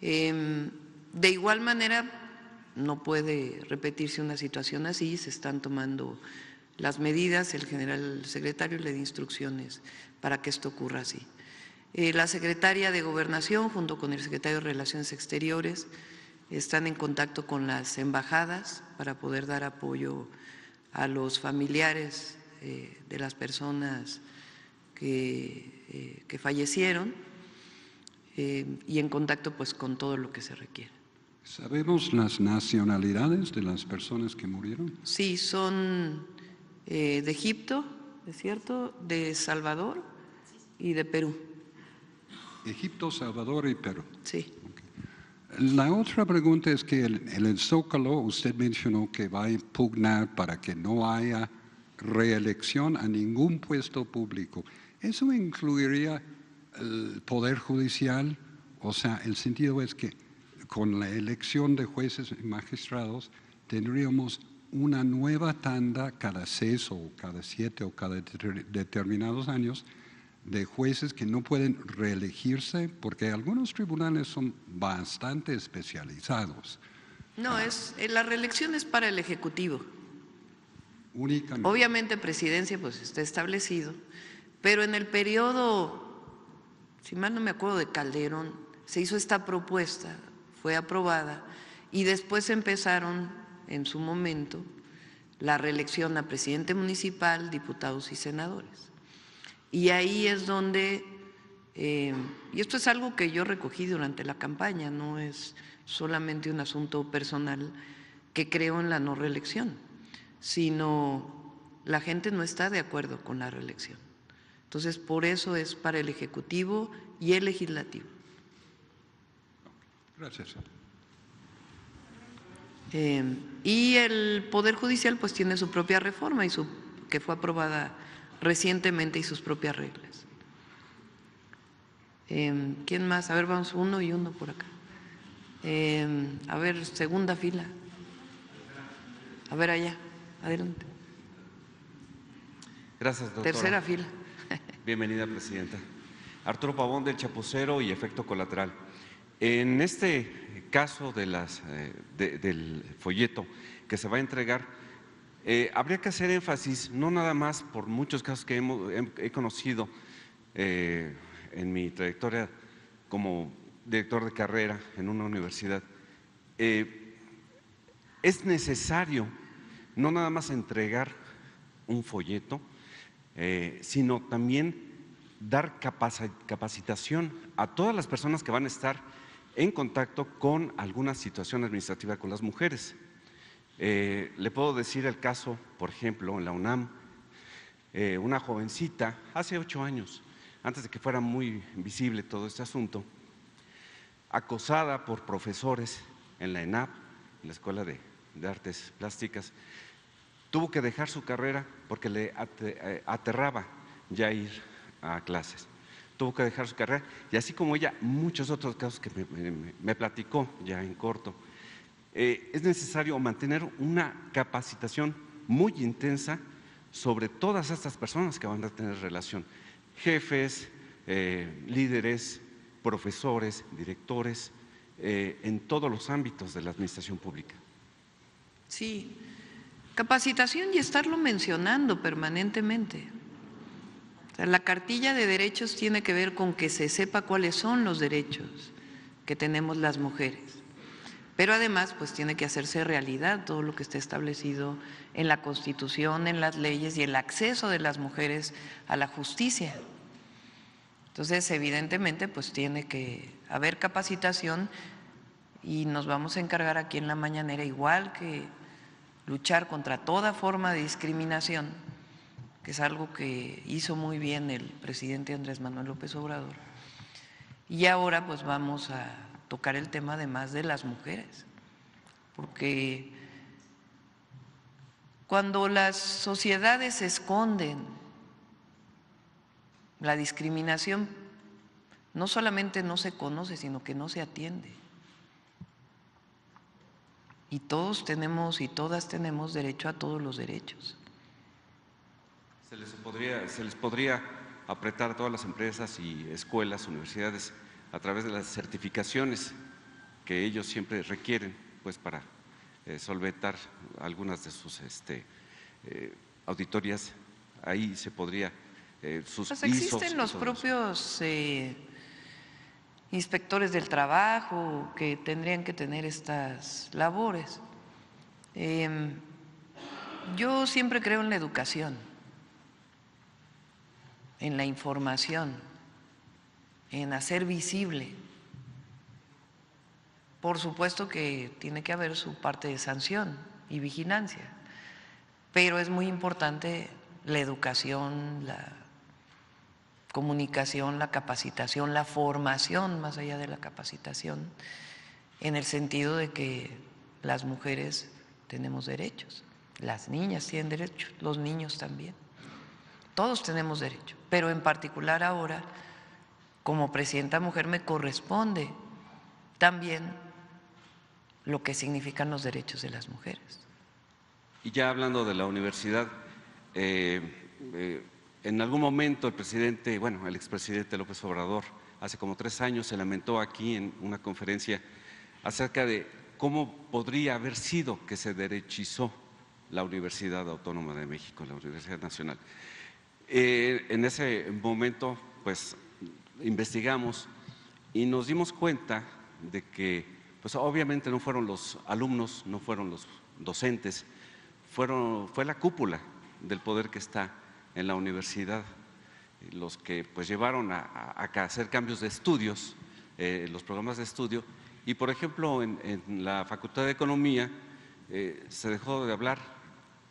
De igual manera, no puede repetirse una situación así, se están tomando las medidas, el secretario le da instrucciones para que esto ocurra así. La secretaria de Gobernación, junto con el secretario de Relaciones Exteriores, están en contacto con las embajadas para poder dar apoyo a los familiares de las personas que fallecieron y en contacto pues con todo lo que se requiere. ¿Sabemos las nacionalidades de las personas que murieron? Sí, son de Egipto, ¿es cierto?, de Salvador y de Perú. Egipto, Salvador y Perú. Sí. La otra pregunta es que en el Zócalo usted mencionó que va a impugnar para que no haya reelección a ningún puesto público. ¿Eso incluiría el Poder Judicial? O sea, el sentido es que con la elección de jueces y magistrados tendríamos una nueva tanda cada 6 o cada 7 o cada determinados años de jueces que no pueden reelegirse porque algunos tribunales son bastante especializados. No, la reelección es para el Ejecutivo. Únicamente. Obviamente presidencia pues está establecido, pero en el periodo, si mal no me acuerdo, de Calderón, se hizo esta propuesta, fue aprobada y después empezaron en su momento la reelección a presidente municipal, diputados y senadores. Y ahí es donde, y esto es algo que yo recogí durante la campaña, no es solamente un asunto personal que creo en la no reelección, sino la gente no está de acuerdo con la reelección. Entonces, por eso es para el Ejecutivo y el Legislativo. Gracias. Y el Poder Judicial pues tiene su propia reforma y que fue aprobada recientemente y sus propias reglas. ¿Quién más? A ver, vamos uno y uno por acá. A ver, segunda fila. A ver allá, adelante. Gracias, doctora. Tercera fila. Bienvenida, presidenta. Arturo Pavón, del Chapucero y Efecto Colateral. En este caso de del folleto que se va a entregar, habría que hacer énfasis, no nada más por muchos casos que he conocido en mi trayectoria como director de carrera en una universidad, es necesario no nada más entregar un folleto, sino también dar capacitación a todas las personas que van a estar en contacto con alguna situación administrativa con las mujeres. Le puedo decir el caso, por ejemplo, en la UNAM, una jovencita, hace 8 años, antes de que fuera muy visible todo este asunto, acosada por profesores en la ENAP, en la Escuela de Artes Plásticas, tuvo que dejar su carrera porque le aterraba ya ir a clases. Tuvo que dejar su carrera y así como ella, muchos otros casos que me platicó ya en corto. Es necesario mantener una capacitación muy intensa sobre todas estas personas que van a tener relación, jefes, líderes, profesores, directores, en todos los ámbitos de la administración pública. Sí, capacitación y estarlo mencionando permanentemente. O sea, la cartilla de derechos tiene que ver con que se sepa cuáles son los derechos que tenemos las mujeres. Pero además, pues tiene que hacerse realidad todo lo que está establecido en la Constitución, en las leyes y el acceso de las mujeres a la justicia. Entonces, evidentemente, pues tiene que haber capacitación y nos vamos a encargar aquí en la mañanera, igual que luchar contra toda forma de discriminación, que es algo que hizo muy bien el presidente Andrés Manuel López Obrador. Y ahora pues vamos a tocar el tema además de las mujeres, porque cuando las sociedades esconden la discriminación, no solamente no se conoce, sino que no se atiende. Y todos tenemos y todas tenemos derecho a todos los derechos. Se les podría apretar a todas las empresas y escuelas, universidades, a través de las certificaciones que ellos siempre requieren, pues para solventar algunas de sus auditorías. Ahí se podría Pues existen los propios inspectores del trabajo que tendrían que tener estas labores. Yo siempre creo en la educación, en la información, en hacer visible. Por supuesto que tiene que haber su parte de sanción y vigilancia, pero es muy importante la educación, la comunicación, la capacitación, la formación más allá de la capacitación, en el sentido de que las mujeres tenemos derechos, las niñas tienen derechos, los niños también, todos tenemos derecho, pero en particular ahora, como presidenta mujer, me corresponde también lo que significan los derechos de las mujeres. Y ya hablando de la universidad, en algún momento el presidente, bueno, el expresidente López Obrador, hace como 3 años se lamentó aquí en una conferencia acerca de cómo podría haber sido que se derechizó la Universidad Autónoma de México, la Universidad Nacional. En ese momento, pues, investigamos y nos dimos cuenta de que, pues, obviamente no fueron los alumnos, no fueron los docentes, fue la cúpula del poder que está en la universidad, los que pues llevaron a hacer cambios de estudios, los programas de estudio, y por ejemplo en la Facultad de Economía se dejó de hablar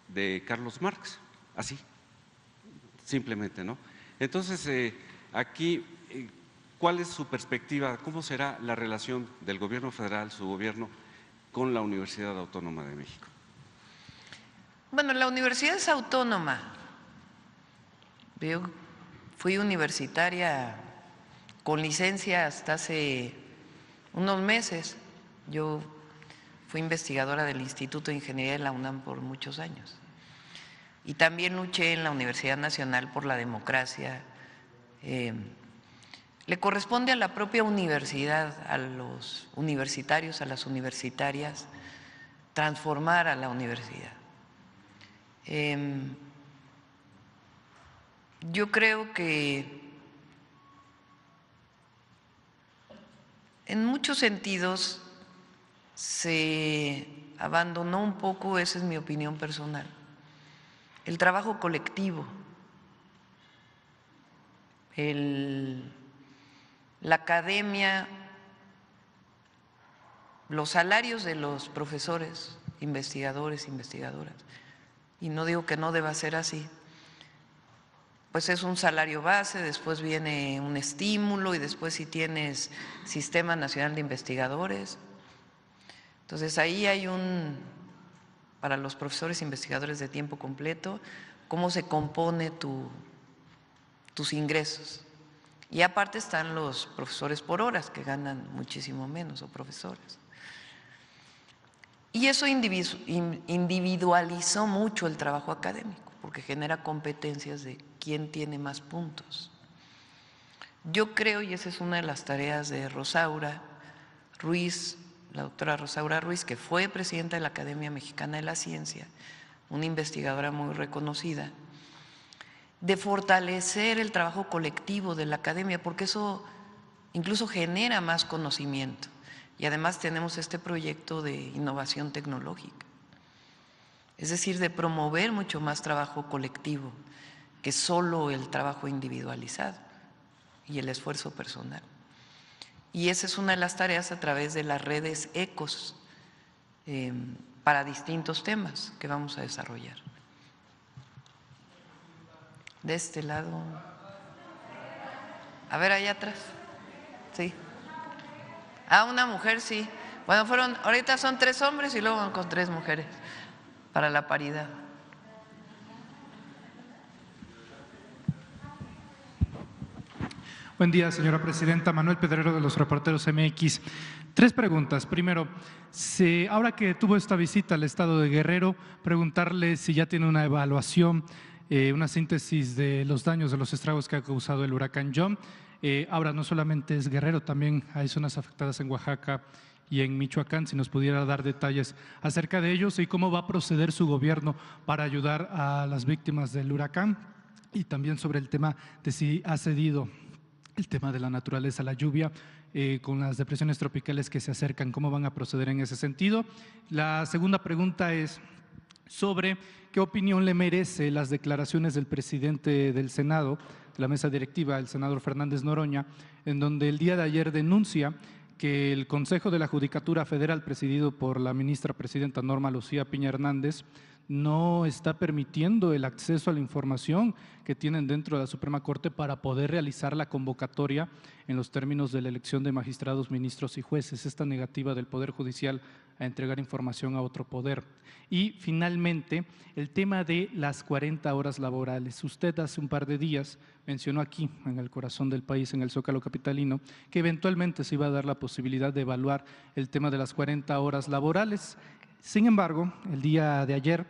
de Carlos Marx, así, simplemente, ¿no? Entonces, aquí, ¿cuál es su perspectiva? ¿Cómo será la relación del gobierno federal, su gobierno, con la Universidad Autónoma de México? Bueno, la universidad es autónoma. Yo fui universitaria con licencia hasta hace unos meses. Yo fui investigadora del Instituto de Ingeniería de la UNAM por muchos años. Y también luché en la Universidad Nacional por la democracia. Le corresponde a la propia universidad, a los universitarios, a las universitarias, transformar a la universidad. Yo creo que en muchos sentidos se abandonó un poco, esa es mi opinión personal, el trabajo colectivo, la academia, los salarios de los profesores, investigadores, investigadoras, y no digo que no deba ser así, pues es un salario base, después viene un estímulo y después si tienes Sistema Nacional de Investigadores. Entonces ahí hay para los profesores investigadores de tiempo completo, cómo se compone tus ingresos. Y aparte están los profesores por horas que ganan muchísimo menos, o profesores. Y eso individualizó mucho el trabajo académico, porque genera competencias de quién tiene más puntos. Yo creo, y esa es una de las tareas de Rosaura Ruiz, la doctora Rosaura Ruiz, que fue presidenta de la Academia Mexicana de la Ciencia, una investigadora muy reconocida, de fortalecer el trabajo colectivo de la academia, porque eso incluso genera más conocimiento. Y además tenemos este proyecto de innovación tecnológica, es decir, de promover mucho más trabajo colectivo que solo el trabajo individualizado y el esfuerzo personal. Y esa es una de las tareas a través de las redes ECOS, para distintos temas que vamos a desarrollar. De este lado. A ver, allá atrás. Sí. Una mujer, sí. Bueno, ahorita son 3 hombres y luego van con 3 mujeres para la paridad. Buen día, señora presidenta. Manuel Pedrero, de los Reporteros MX. 3 preguntas. Primero, ahora que tuvo esta visita al estado de Guerrero, preguntarle si ya tiene una evaluación, una síntesis de los daños, de los estragos que ha causado el huracán John. Ahora no solamente es Guerrero, también hay zonas afectadas en Oaxaca y en Michoacán, si nos pudiera dar detalles acerca de ellos y cómo va a proceder su gobierno para ayudar a las víctimas del huracán, y también sobre el tema de si ha cedido el tema de la naturaleza, la lluvia, con las depresiones tropicales que se acercan, ¿cómo van a proceder en ese sentido? La segunda pregunta es sobre qué opinión le merece las declaraciones del presidente del Senado, de la mesa directiva, el senador Fernández Noroña, en donde el día de ayer denuncia que el Consejo de la Judicatura Federal, presidido por la ministra presidenta Norma Lucía Piña Hernández, no está permitiendo el acceso a la información que tienen dentro de la Suprema Corte para poder realizar la convocatoria en los términos de la elección de magistrados, ministros y jueces, esta negativa del Poder Judicial a entregar información a otro poder. Y finalmente, el tema de las 40 horas laborales. Usted hace un par de días mencionó aquí, en el corazón del país, en el Zócalo capitalino, que eventualmente se iba a dar la posibilidad de evaluar el tema de las 40 horas laborales. Sin embargo, el día de ayer,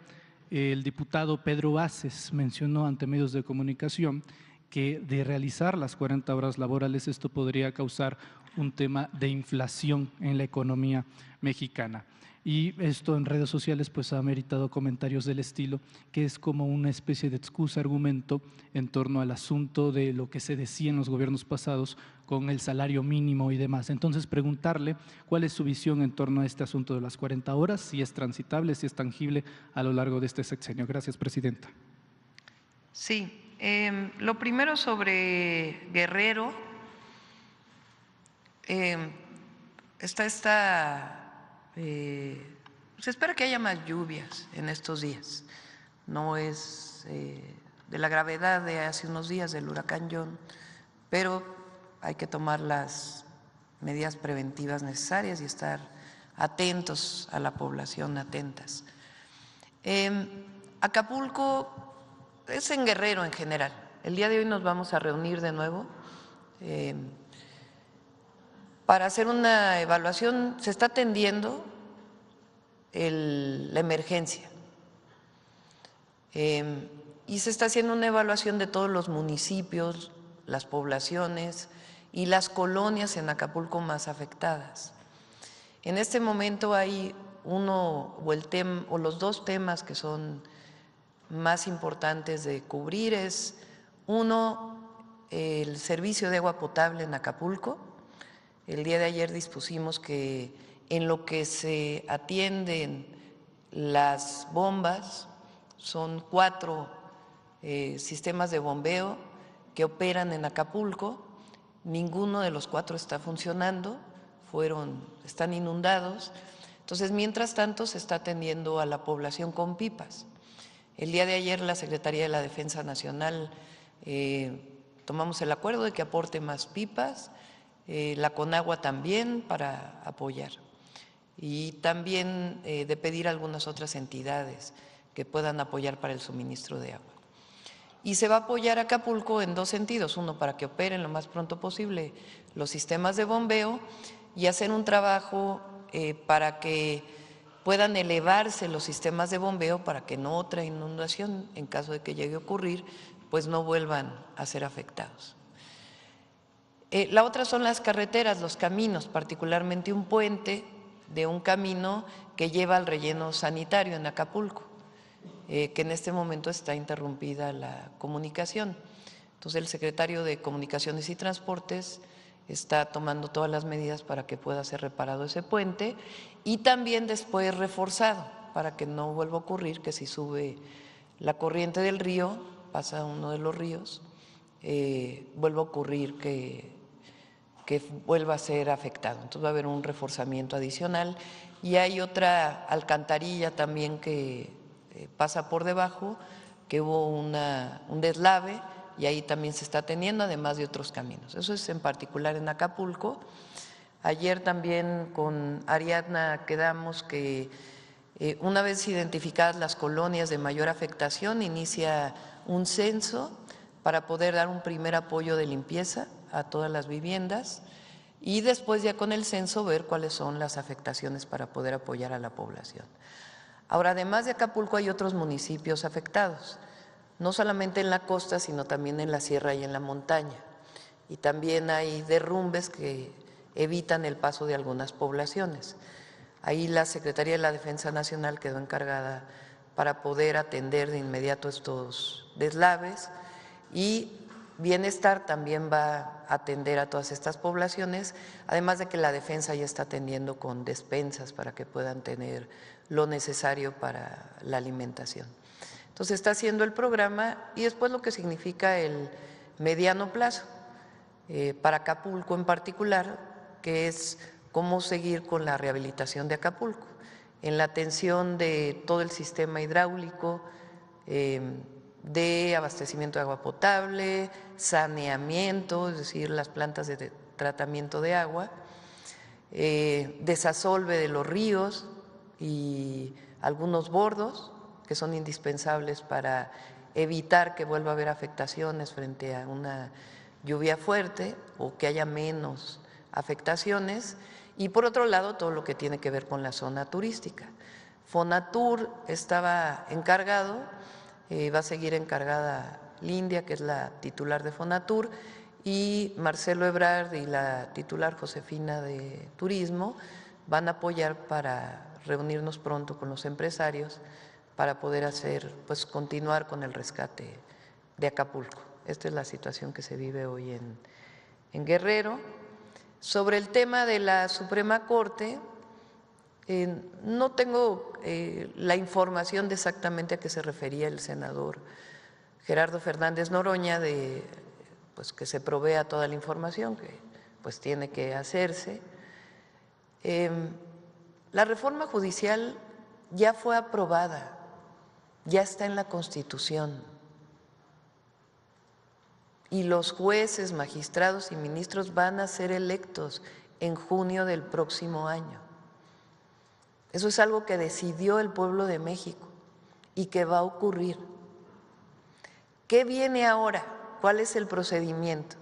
el diputado Pedro Vázquez mencionó ante medios de comunicación que de realizar las 40 horas laborales esto podría causar un tema de inflación en la economía mexicana. Y esto en redes sociales pues ha meritado comentarios del estilo que es como una especie de excusa, argumento en torno al asunto de lo que se decía en los gobiernos pasados con el salario mínimo y demás. Entonces preguntarle cuál es su visión en torno a este asunto de las 40 horas, si es transitable, si es tangible a lo largo de este sexenio. Gracias, presidenta. Sí, lo primero sobre Guerrero, se espera que haya más lluvias en estos días. No es de la gravedad de hace unos días del huracán John, pero hay que tomar las medidas preventivas necesarias y estar atentos a la población, atentas. Acapulco es en Guerrero en general. El día de hoy nos vamos a reunir de nuevo para hacer una evaluación. Se está atendiendo la emergencia y se está haciendo una evaluación de todos los municipios, las poblaciones y las colonias en Acapulco más afectadas. En este momento hay los 2 temas que son más importantes de cubrir. Es uno, el servicio de agua potable en Acapulco. El día de ayer dispusimos que en lo que se atienden las bombas, son 4 sistemas de bombeo que operan en Acapulco, ninguno de los 4 está funcionando, están inundados. Entonces, mientras tanto, se está atendiendo a la población con pipas. El día de ayer la Secretaría de la Defensa Nacional tomamos el acuerdo de que aporte más pipas, la Conagua también para apoyar, y también de pedir a algunas otras entidades que puedan apoyar para el suministro de agua. Y se va a apoyar a Acapulco en 2 sentidos: uno, para que operen lo más pronto posible los sistemas de bombeo y hacer un trabajo para que puedan elevarse los sistemas de bombeo para que no otra inundación, en caso de que llegue a ocurrir, pues no vuelvan a ser afectados. La otra son las carreteras, los caminos, particularmente un puente de un camino que lleva al relleno sanitario en Acapulco, que en este momento está interrumpida la comunicación. Entonces, el secretario de Comunicaciones y Transportes está tomando todas las medidas para que pueda ser reparado ese puente y también después reforzado para que no vuelva a ocurrir que si sube la corriente del río, pasa uno de los ríos, vuelva a ocurrir que vuelva a ser afectado. Entonces va a haber un reforzamiento adicional y hay otra alcantarilla también que pasa por debajo, que hubo un deslave y ahí también se está atendiendo, además de otros caminos. Eso es en particular en Acapulco. Ayer también con Ariadna quedamos que una vez identificadas las colonias de mayor afectación, inicia un censo para poder dar un primer apoyo de limpieza a todas las viviendas y después ya con el censo ver cuáles son las afectaciones para poder apoyar a la población. Ahora, además de Acapulco hay otros municipios afectados, no solamente en la costa, sino también en la sierra y en la montaña. Y también hay derrumbes que evitan el paso de algunas poblaciones. Ahí la Secretaría de la Defensa Nacional quedó encargada para poder atender de inmediato estos deslaves y Bienestar también va a atender a todas estas poblaciones, además de que la Defensa ya está atendiendo con despensas para que puedan tener lo necesario para la alimentación. Entonces está haciendo el programa y después lo que significa el mediano plazo para Acapulco en particular, que es cómo seguir con la rehabilitación de Acapulco, en la atención de todo el sistema hidráulico, de abastecimiento de agua potable, saneamiento, es decir, las plantas de tratamiento de agua, desasolve de los ríos y algunos bordos que son indispensables para evitar que vuelva a haber afectaciones frente a una lluvia fuerte o que haya menos afectaciones, y por otro lado todo lo que tiene que ver con la zona turística. Fonatur estaba encargado, va a seguir encargada Lindia, que es la titular de Fonatur, y Marcelo Ebrard y la titular Josefina de Turismo van a apoyar para reunirnos pronto con los empresarios para poder continuar con el rescate de Acapulco. Esta es la situación que se vive hoy en Guerrero. Sobre el tema de la Suprema Corte, no tengo la información de exactamente a qué se refería el senador Gerardo Fernández Noroña, de que se provea toda la información que tiene que hacerse. La reforma judicial ya fue aprobada, ya está en la Constitución. Y los jueces, magistrados y ministros van a ser electos en junio del próximo año. Eso es algo que decidió el pueblo de México y que va a ocurrir. ¿Qué viene ahora? ¿Cuál es el procedimiento?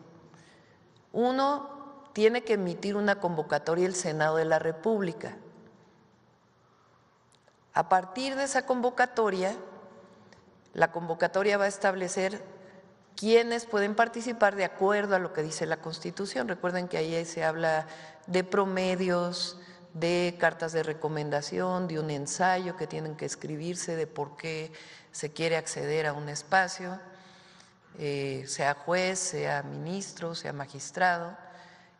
Uno, tiene que emitir una convocatoria el Senado de la República. A partir de esa convocatoria, la convocatoria va a establecer quiénes pueden participar de acuerdo a lo que dice la Constitución. Recuerden que ahí se habla de promedios, de cartas de recomendación, de un ensayo que tienen que escribirse de por qué se quiere acceder a un espacio, sea juez, sea ministro, sea magistrado,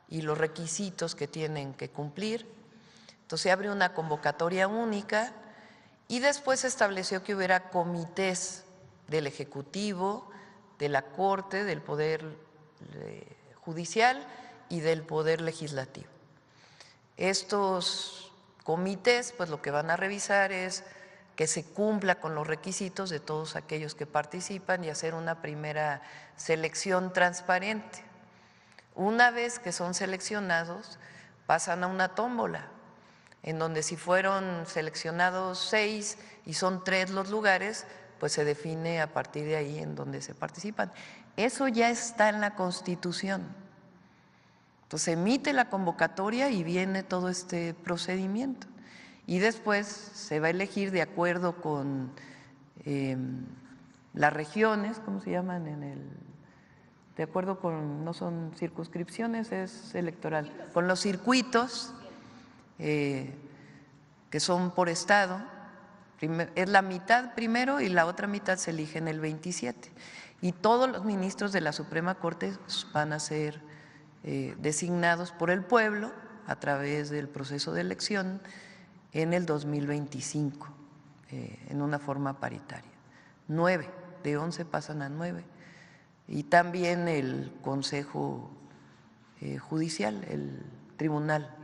y los requisitos que tienen que cumplir. Entonces se abre una convocatoria única y después se estableció que hubiera comités del Ejecutivo, de la Corte, del Poder Judicial y del Poder Legislativo. Estos comités, lo que van a revisar es que se cumpla con los requisitos de todos aquellos que participan y hacer una primera selección transparente. Una vez que son seleccionados, pasan a una tómbola, en donde si fueron seleccionados 6 y son 3 los lugares, se define a partir de ahí en donde se participan. Eso ya está en la Constitución. Entonces se emite la convocatoria y viene todo este procedimiento. Y después se va a elegir de acuerdo con las regiones, ¿cómo se llaman? De acuerdo con, no son circunscripciones, es electoral, con los circuitos que son por estado. Es la mitad primero y la otra mitad se elige en el 27. Y todos los ministros de la Suprema Corte van a ser designados por el pueblo a través del proceso de elección en el 2025, en una forma paritaria. 9, de 11 pasan a 9. Y también el Consejo Judicial, el tribunal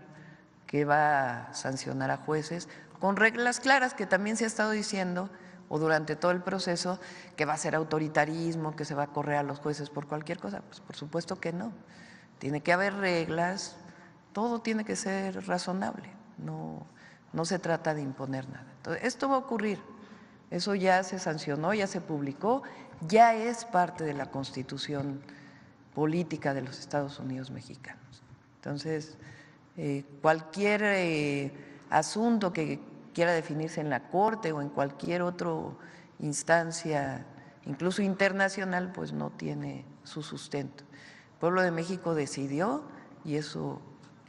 que va a sancionar a jueces con reglas claras, que también se ha estado diciendo, o durante todo el proceso, que va a ser autoritarismo, que se va a correr a los jueces por cualquier cosa. Pues por supuesto que no. Tiene que haber reglas, todo tiene que ser razonable, no se trata de imponer nada. Entonces, esto va a ocurrir, eso ya se sancionó, ya se publicó, ya es parte de la Constitución política de los Estados Unidos mexicanos. Entonces, cualquier asunto que quiera definirse en la Corte o en cualquier otra instancia, incluso internacional, pues no tiene su sustento. El pueblo de México decidió y eso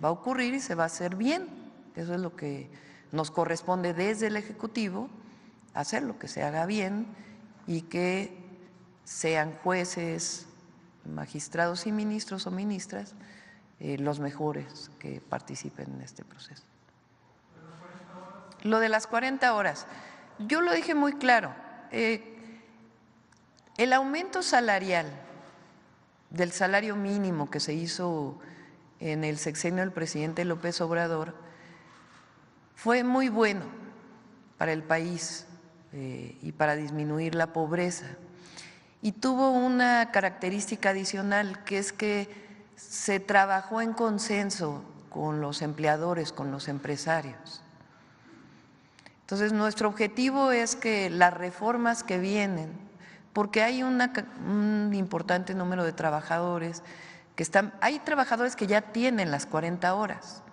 va a ocurrir y se va a hacer bien. Eso es lo que nos corresponde desde el Ejecutivo, hacer lo que se haga bien y que sean jueces, magistrados y ministros o ministras los mejores que participen en este proceso. Lo de las 40 horas, yo lo dije muy claro, el aumento salarial del salario mínimo que se hizo en el sexenio del presidente López Obrador fue muy bueno para el país y para disminuir la pobreza. Y tuvo una característica adicional, que es que se trabajó en consenso con los empleadores, con los empresarios. Entonces, nuestro objetivo es que las reformas que vienen, porque hay un importante número de trabajadores que hay trabajadores que ya tienen las 40 horas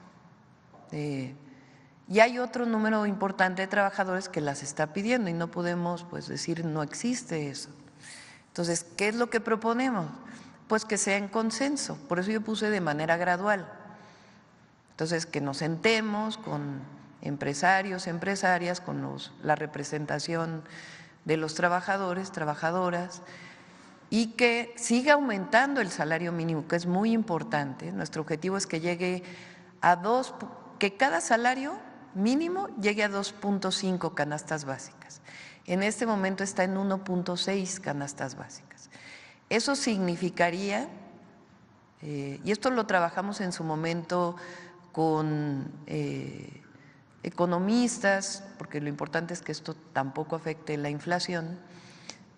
y hay otro número importante de trabajadores que las está pidiendo y no podemos pues decir no existe eso. Entonces, ¿qué es lo que proponemos? Pues que sea en consenso, por eso yo puse de manera gradual. Entonces, que nos sentemos con empresarios, empresarias, con la representación de los trabajadores, trabajadoras, y que siga aumentando el salario mínimo, que es muy importante. Nuestro objetivo es que llegue a que cada salario mínimo llegue a 2.5 canastas básicas. En este momento está en 1.6 canastas básicas. Eso significaría, y esto lo trabajamos en su momento con economistas, porque lo importante es que esto tampoco afecte la inflación,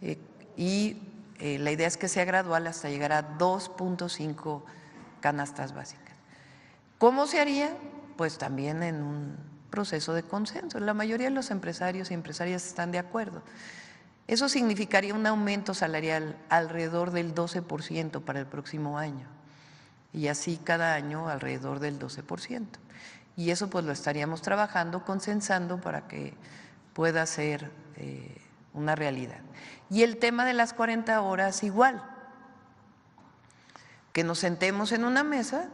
la idea es que sea gradual hasta llegar a 2.5 canastas básicas. ¿Cómo se haría? Pues también en un proceso de consenso. La mayoría de los empresarios y empresarias están de acuerdo. Eso significaría un aumento salarial alrededor del 12% para el próximo año y así cada año alrededor del 12%. Y eso pues lo estaríamos trabajando, consensando para que pueda ser una realidad. Y el tema de las 40 horas igual, que nos sentemos en una mesa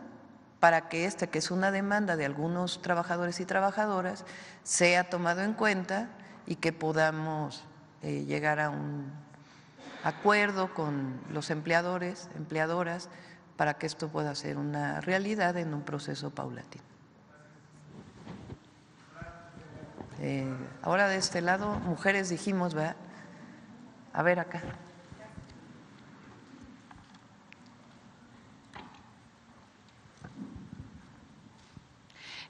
para que que es una demanda de algunos trabajadores y trabajadoras, sea tomado en cuenta y que podamos llegar a un acuerdo con los empleadores, empleadoras, para que esto pueda ser una realidad en un proceso paulatino. Ahora de este lado, mujeres dijimos, ¿verdad? A ver acá.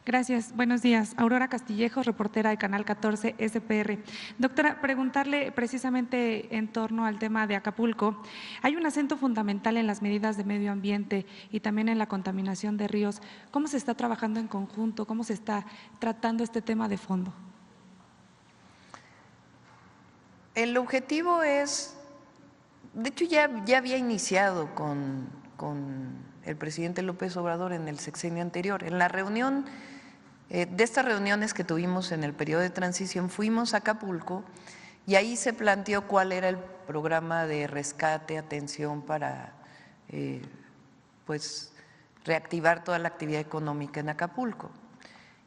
Gracias. Buenos días. Aurora Castillejos, reportera de Canal 14 SPR. Doctora, preguntarle precisamente en torno al tema de Acapulco. Hay un acento fundamental en las medidas de medio ambiente y también en la contaminación de ríos. ¿Cómo se está trabajando en conjunto? ¿Cómo se está tratando este tema de fondo? El objetivo es, de hecho ya había iniciado con el presidente López Obrador en el sexenio anterior. En la reunión, de estas reuniones que tuvimos en el periodo de transición, fuimos a Acapulco y ahí se planteó cuál era el programa de rescate, atención para pues reactivar toda la actividad económica en Acapulco.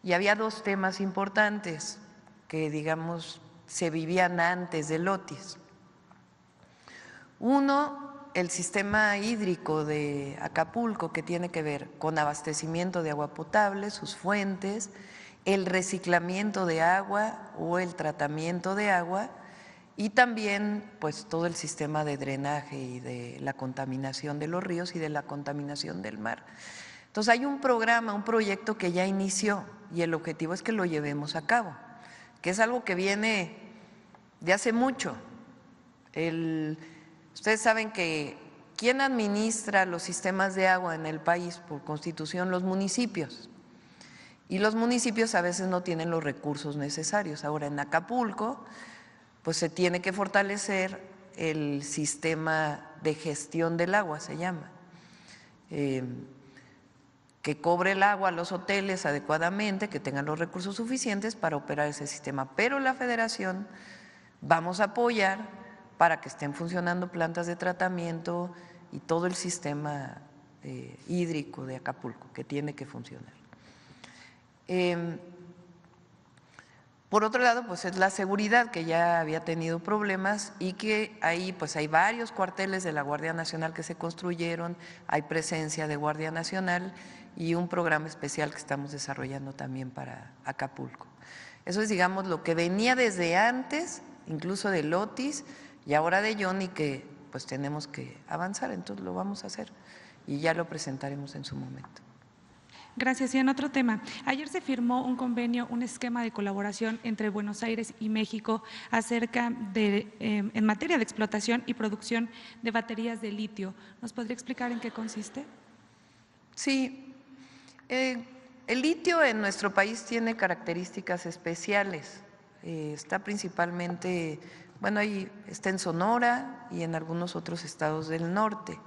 Y había dos temas importantes que, digamos, se vivían antes del Otis. Uno, el sistema hídrico de Acapulco, que tiene que ver con abastecimiento de agua potable, sus fuentes, el reciclamiento de agua o el tratamiento de agua y también pues todo el sistema de drenaje y de la contaminación de los ríos y de la contaminación del mar. Entonces hay un programa, un proyecto que ya inició y el objetivo es que lo llevemos a cabo, que es algo que viene de hace mucho. Ustedes saben que ¿quién administra los sistemas de agua en el país por constitución? Los municipios. Y los municipios a veces no tienen los recursos necesarios. Ahora en Acapulco pues se tiene que fortalecer el sistema de gestión del agua, se llama, que cobre el agua a los hoteles adecuadamente, que tengan los recursos suficientes para operar ese sistema. Pero la Federación vamos a apoyar para que estén funcionando plantas de tratamiento y todo el sistema hídrico de Acapulco, que tiene que funcionar. Por otro lado, pues es la seguridad, que ya había tenido problemas y que ahí pues hay varios cuarteles de la Guardia Nacional que se construyeron, hay presencia de Guardia Nacional y un programa especial que estamos desarrollando también para Acapulco. Eso es, digamos, lo que venía desde antes, incluso del Otis y ahora de Johnny, que pues tenemos que avanzar, entonces lo vamos a hacer y ya lo presentaremos en su momento. Gracias. Y en otro tema, ayer se firmó un convenio, un esquema de colaboración entre Buenos Aires y México acerca de, en materia de explotación y producción de baterías de litio. ¿Nos podría explicar en qué consiste? Sí, el litio en nuestro país tiene características especiales. Está principalmente, bueno, ahí está en Sonora y en algunos otros estados del norte.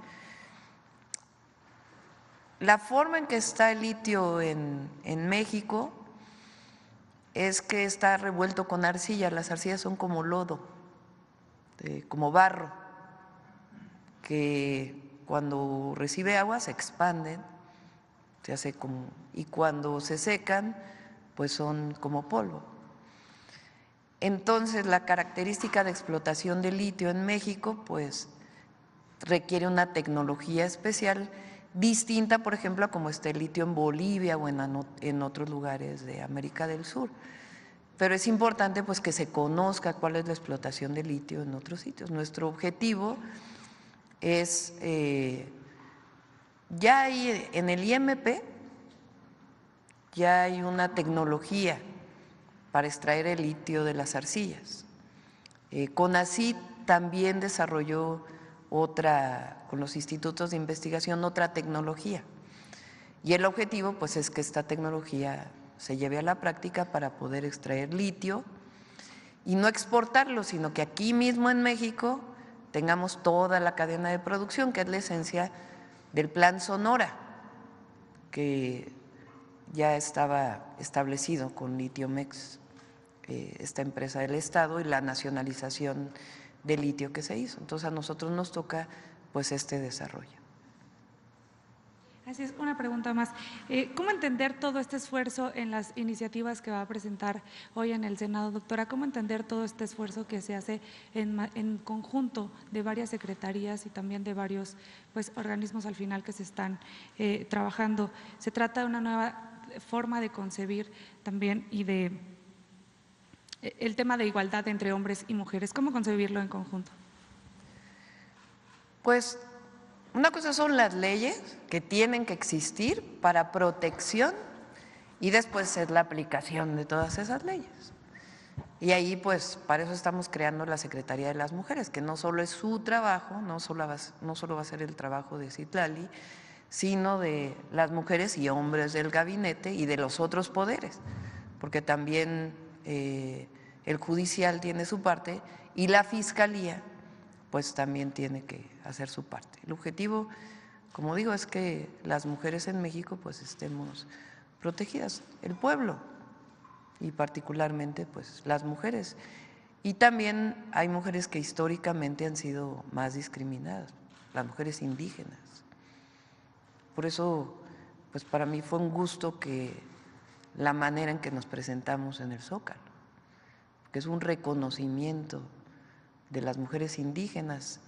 La forma en que está el litio en México es que está revuelto con arcilla. Las arcillas son como lodo, como barro, que cuando recibe agua se expanden, se hace como, y cuando se secan, pues son como polvo. Entonces, la característica de explotación de litio en México, pues requiere una tecnología especial distinta, por ejemplo, a como está el litio en Bolivia o en otros lugares de América del Sur. Pero es importante pues que se conozca cuál es la explotación de litio en otros sitios. Nuestro objetivo es, ya hay en el IMP, ya hay una tecnología para extraer el litio de las arcillas. CONACYT también desarrolló con los institutos de investigación, otra tecnología. Y el objetivo pues es que esta tecnología se lleve a la práctica para poder extraer litio y no exportarlo, sino que aquí mismo en México tengamos toda la cadena de producción, que es la esencia del Plan Sonora, que ya estaba establecido con Litiomex, esta empresa del Estado, y la nacionalización de litio que se hizo. Entonces a nosotros nos toca pues este desarrollo. Así es, una pregunta más. ¿Cómo entender todo este esfuerzo en las iniciativas que va a presentar hoy en el Senado, doctora? ¿Cómo entender todo este esfuerzo que se hace en conjunto de varias secretarías y también de varios pues, organismos al final que se están trabajando? Se trata de una nueva forma de concebir también y de el tema de igualdad entre hombres y mujeres. ¿Cómo concebirlo en conjunto? Pues una cosa son las leyes que tienen que existir para protección y después es la aplicación de todas esas leyes. Y ahí pues para eso estamos creando la Secretaría de las Mujeres, que no solo es su trabajo, no solo va a ser el trabajo de Citlali, sino de las mujeres y hombres del gabinete y de los otros poderes, porque también el judicial tiene su parte y la fiscalía pues también tiene que hacer su parte. El objetivo, como digo, es que las mujeres en México pues estemos protegidas, el pueblo y particularmente pues las mujeres. Y también hay mujeres que históricamente han sido más discriminadas, las mujeres indígenas. Por eso pues para mí fue un gusto que la manera en que nos presentamos en el Zócalo, que es un reconocimiento de las mujeres indígenas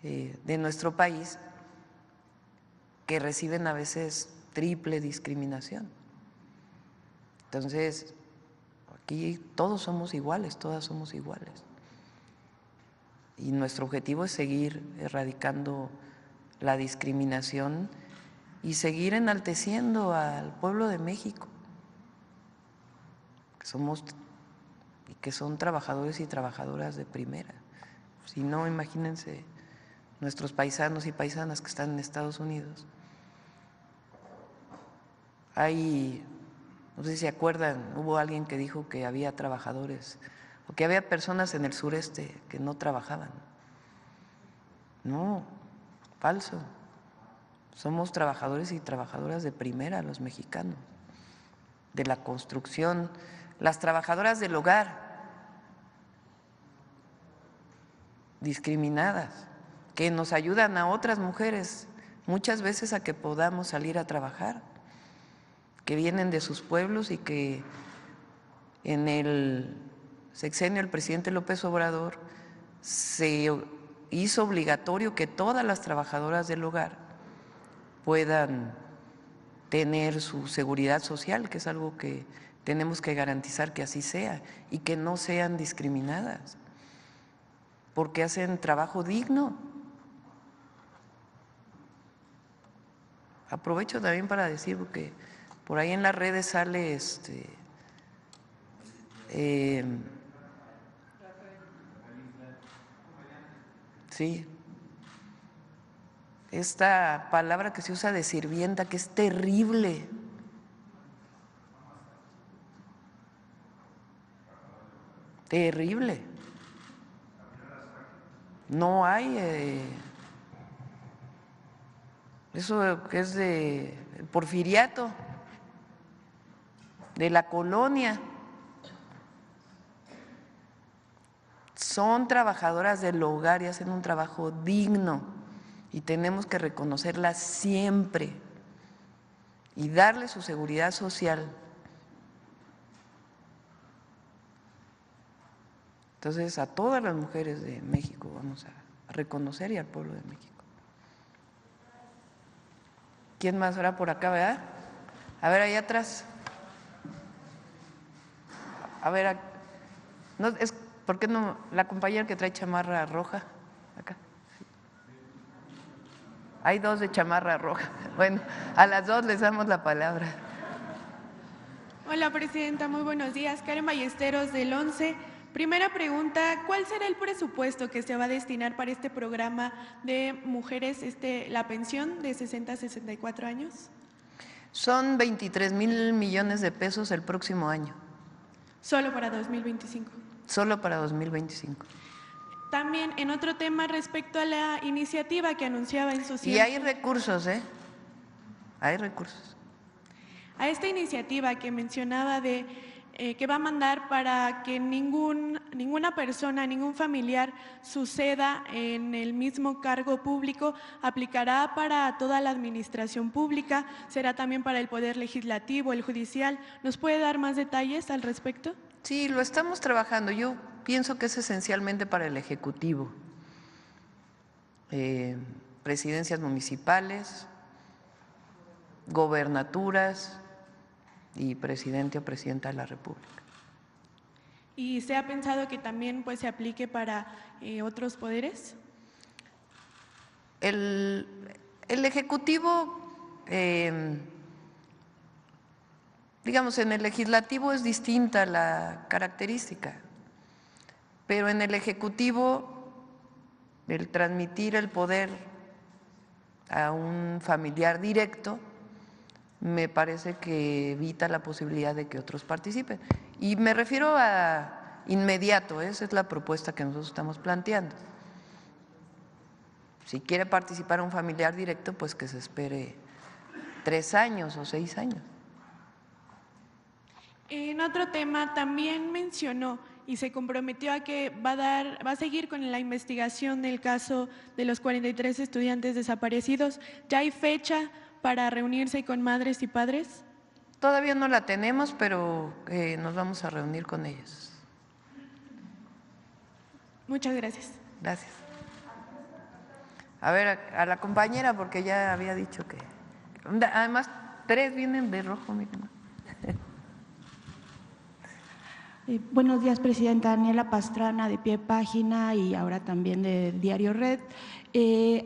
de nuestro país que reciben a veces triple discriminación. Entonces, aquí todos somos iguales, todas somos iguales. Y nuestro objetivo es seguir erradicando la discriminación y seguir enalteciendo al pueblo de México, que somos y que son trabajadores y trabajadoras de primera. Si no, imagínense nuestros paisanos y paisanas que están en Estados Unidos. No sé si se acuerdan, hubo alguien que dijo que había trabajadores o que había personas en el sureste que no trabajaban. No, falso. Somos trabajadores y trabajadoras de primera, los mexicanos, de la construcción, las trabajadoras del hogar, discriminadas, que nos ayudan a otras mujeres muchas veces a que podamos salir a trabajar, que vienen de sus pueblos y que en el sexenio del presidente López Obrador se hizo obligatorio que todas las trabajadoras del hogar puedan tener su seguridad social, que es algo que tenemos que garantizar que así sea y que no sean discriminadas, porque hacen trabajo digno. Aprovecho también para decir, porque por ahí en las redes sale sí, esta palabra que se usa de sirvienta, que es terrible. Terrible. No hay eso que es de Porfiriato, de la colonia. Son trabajadoras del hogar y hacen un trabajo digno y tenemos que reconocerlas siempre y darle su seguridad social. Entonces, a todas las mujeres de México vamos a reconocer y al pueblo de México. ¿Quién más era por acá, verdad? A ver, ahí atrás. A ver, no, ¿por qué no la compañera que trae chamarra roja? Acá. Hay dos de chamarra roja. Bueno, a las dos les damos la palabra. Hola, Presidenta, muy buenos días. Karen Ballesteros del 11. Primera pregunta, ¿cuál será el presupuesto que se va a destinar para este programa de mujeres, la pensión de 60 a 64 años? Son 23,000 millones de pesos el próximo año. ¿Solo para 2025? Solo para 2025. También en otro tema respecto a la iniciativa que anunciaba en su Y hay recursos, hay recursos. A esta iniciativa que mencionaba que va a mandar para que ninguna persona, ningún familiar suceda en el mismo cargo público, ¿aplicará para toda la administración pública? ¿Será también para el Poder Legislativo, el Judicial? ¿Nos puede dar más detalles al respecto? Sí, lo estamos trabajando. Yo pienso que es esencialmente para el Ejecutivo. Presidencias municipales, gobernaturas y presidente o presidenta de la República. ¿Y se ha pensado que también se aplique para otros poderes? El Ejecutivo, digamos, en el Legislativo es distinta la característica, pero en el Ejecutivo el transmitir el poder a un familiar directo me parece que evita la posibilidad de que otros participen. Y me refiero a inmediato, esa es la propuesta que nosotros estamos planteando. Si quiere participar un familiar directo, pues que se espere 3 años o 6 años. En otro tema también mencionó y se comprometió a que va a seguir con la investigación del caso de los 43 estudiantes desaparecidos. ¿Ya hay fecha para reunirse con madres y padres? Todavía no la tenemos, pero nos vamos a reunir con ellos. Muchas gracias. Gracias. A ver, a la compañera, porque ya había dicho que… Además, 3 vienen de rojo, miren. Buenos días, Presidenta. Daniela Pastrana, de Pie Página y ahora también de Diario Red.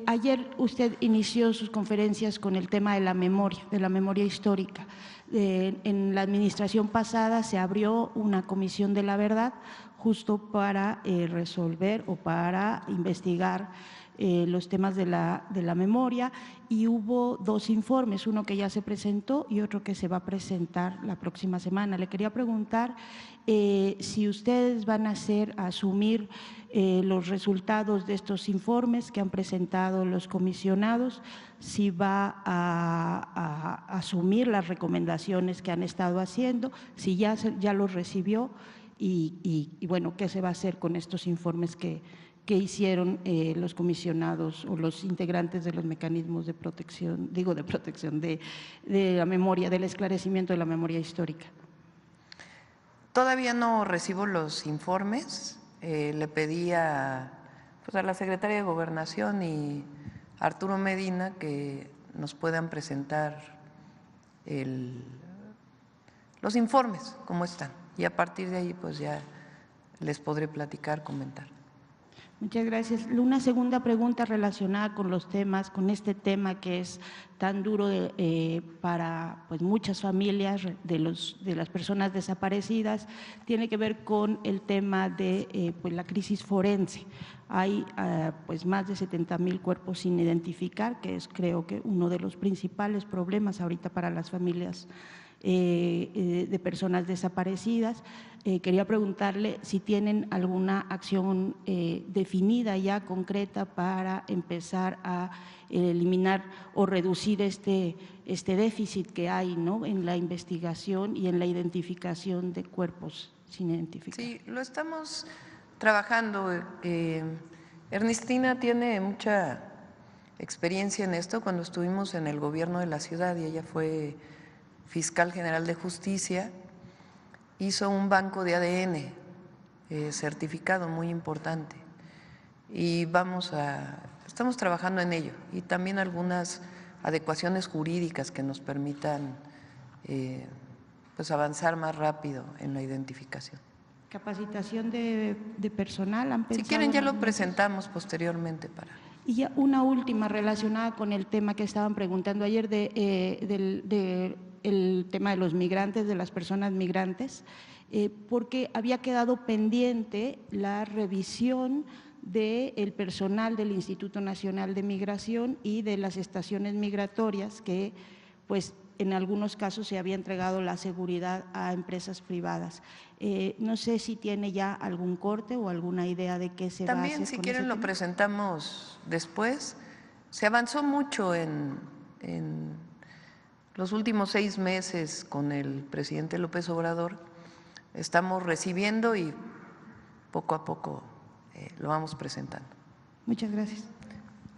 Ayer usted inició sus conferencias con el tema de la memoria histórica. En la administración pasada se abrió una comisión de la verdad justo para resolver o para investigar los temas de la memoria, y hubo 2 informes, uno que ya se presentó y otro que se va a presentar la próxima semana. Le quería preguntar si ustedes van a asumir los resultados de estos informes que han presentado los comisionados, si va a asumir las recomendaciones que han estado haciendo, si ya los recibió y bueno, qué se va a hacer con estos informes que hicieron los comisionados o los integrantes de los mecanismos de protección, de la memoria, del esclarecimiento de la memoria histórica. Todavía no recibo los informes. Le pedí a la Secretaria de Gobernación y a Arturo Medina que nos puedan presentar los informes, cómo están. Y a partir de ahí pues ya les podré platicar, comentar. Muchas gracias. Una segunda pregunta relacionada con los temas, con este tema que es tan duro para pues muchas familias de las personas desaparecidas, tiene que ver con el tema de pues la crisis forense. Hay pues más de 70,000 cuerpos sin identificar, que es creo que uno de los principales problemas ahorita para las familias de personas desaparecidas. Quería preguntarle si tienen alguna acción definida ya, concreta, para empezar a eliminar o reducir este déficit que hay, ¿no?, en la investigación y en la identificación de cuerpos sin identificar. Sí, lo estamos trabajando. Ernestina tiene mucha experiencia en esto. Cuando estuvimos en el gobierno de la ciudad y ella fue fiscal general de justicia, hizo un banco de ADN certificado muy importante y estamos trabajando en ello, y también algunas adecuaciones jurídicas que nos permitan pues avanzar más rápido en la identificación. ¿Capacitación de personal han pensado? Si quieren ya lo presentamos posteriormente para… Y ya una última relacionada con el tema que estaban preguntando ayer el tema de los migrantes, de las personas migrantes, porque había quedado pendiente la revisión del personal del Instituto Nacional de Migración y de las estaciones migratorias, que pues en algunos casos se había entregado la seguridad a empresas privadas. No sé si tiene ya algún corte o alguna idea de qué se va a hacer. También, si quieren, lo presentamos después. Se avanzó mucho en los últimos 6 meses con el presidente López Obrador. Estamos recibiendo y poco a poco lo vamos presentando. Muchas gracias.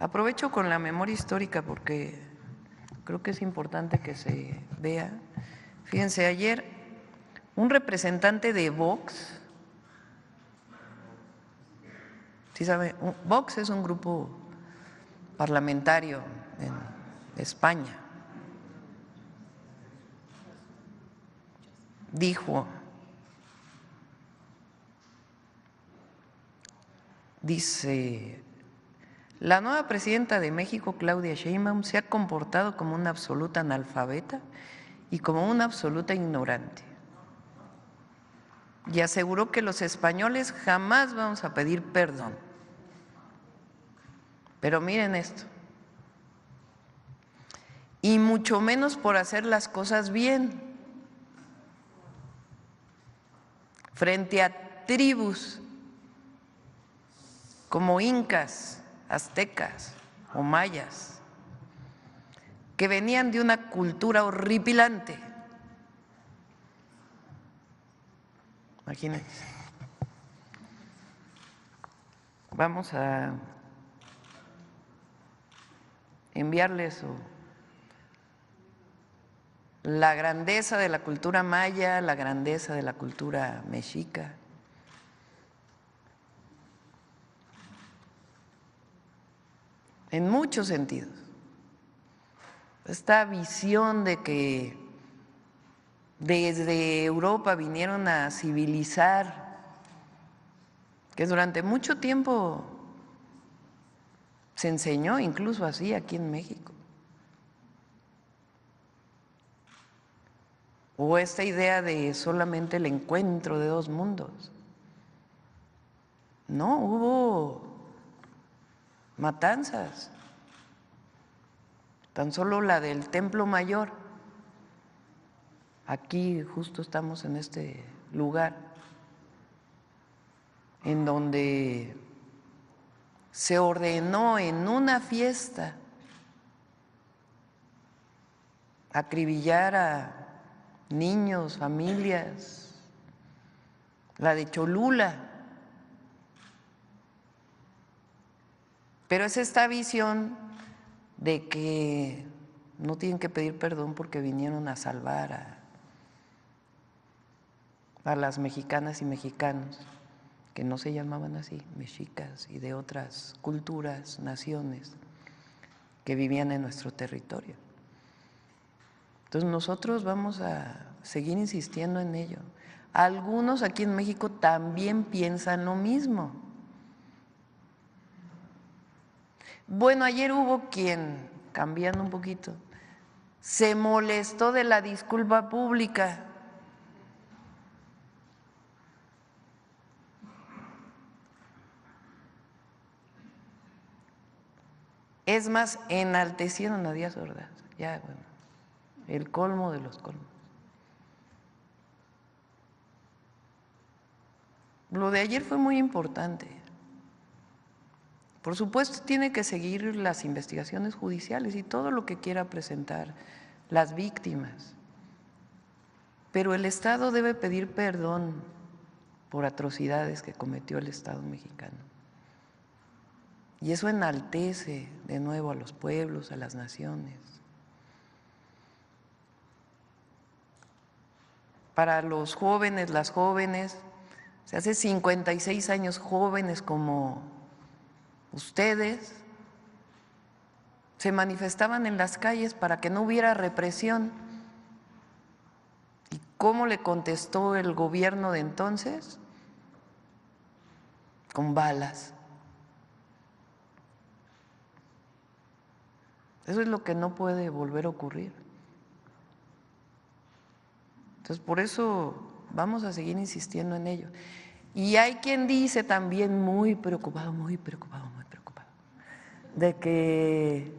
Aprovecho con la memoria histórica porque creo que es importante que se vea. Fíjense, ayer un representante de Vox, ¿sí sabe? Vox es un grupo parlamentario en España. Dice, la nueva presidenta de México, Claudia Sheinbaum, se ha comportado como una absoluta analfabeta y como una absoluta ignorante. Y aseguró que los españoles jamás vamos a pedir perdón. Pero miren esto, y mucho menos por hacer las cosas bien. Frente a tribus como incas, aztecas o mayas, que venían de una cultura horripilante. Imagínense. Vamos a enviarles la grandeza de la cultura maya, la grandeza de la cultura mexica. En muchos sentidos. Esta visión de que desde Europa vinieron a civilizar, que durante mucho tiempo se enseñó incluso así aquí en México. O esta idea de solamente el encuentro de dos mundos. No, hubo matanzas. Tan solo la del Templo Mayor. Aquí justo estamos en este lugar en donde se ordenó en una fiesta acribillar a niños, familias, la de Cholula. Pero es esta visión de que no tienen que pedir perdón porque vinieron a salvar a las mexicanas y mexicanos, que no se llamaban así, mexicas, y de otras culturas, naciones que vivían en nuestro territorio. Entonces nosotros vamos a seguir insistiendo en ello. Algunos aquí en México también piensan lo mismo. Bueno, ayer hubo quien, cambiando un poquito, se molestó de la disculpa pública. Es más, enaltecieron a Díaz Ordaz. Ya, bueno, el colmo de los colmos. Lo de ayer fue muy importante. Por supuesto, tiene que seguir las investigaciones judiciales y todo lo que quiera presentar las víctimas. Pero el Estado debe pedir perdón por atrocidades que cometió el Estado mexicano. Y eso enaltece de nuevo a los pueblos, a las naciones. Para los jóvenes, las jóvenes, hace 56 años jóvenes como ustedes se manifestaban en las calles para que no hubiera represión. ¿Y cómo le contestó el gobierno de entonces? Con balas. Eso es lo que no puede volver a ocurrir. Entonces, por eso vamos a seguir insistiendo en ello. Y hay quien dice también muy preocupado, de que,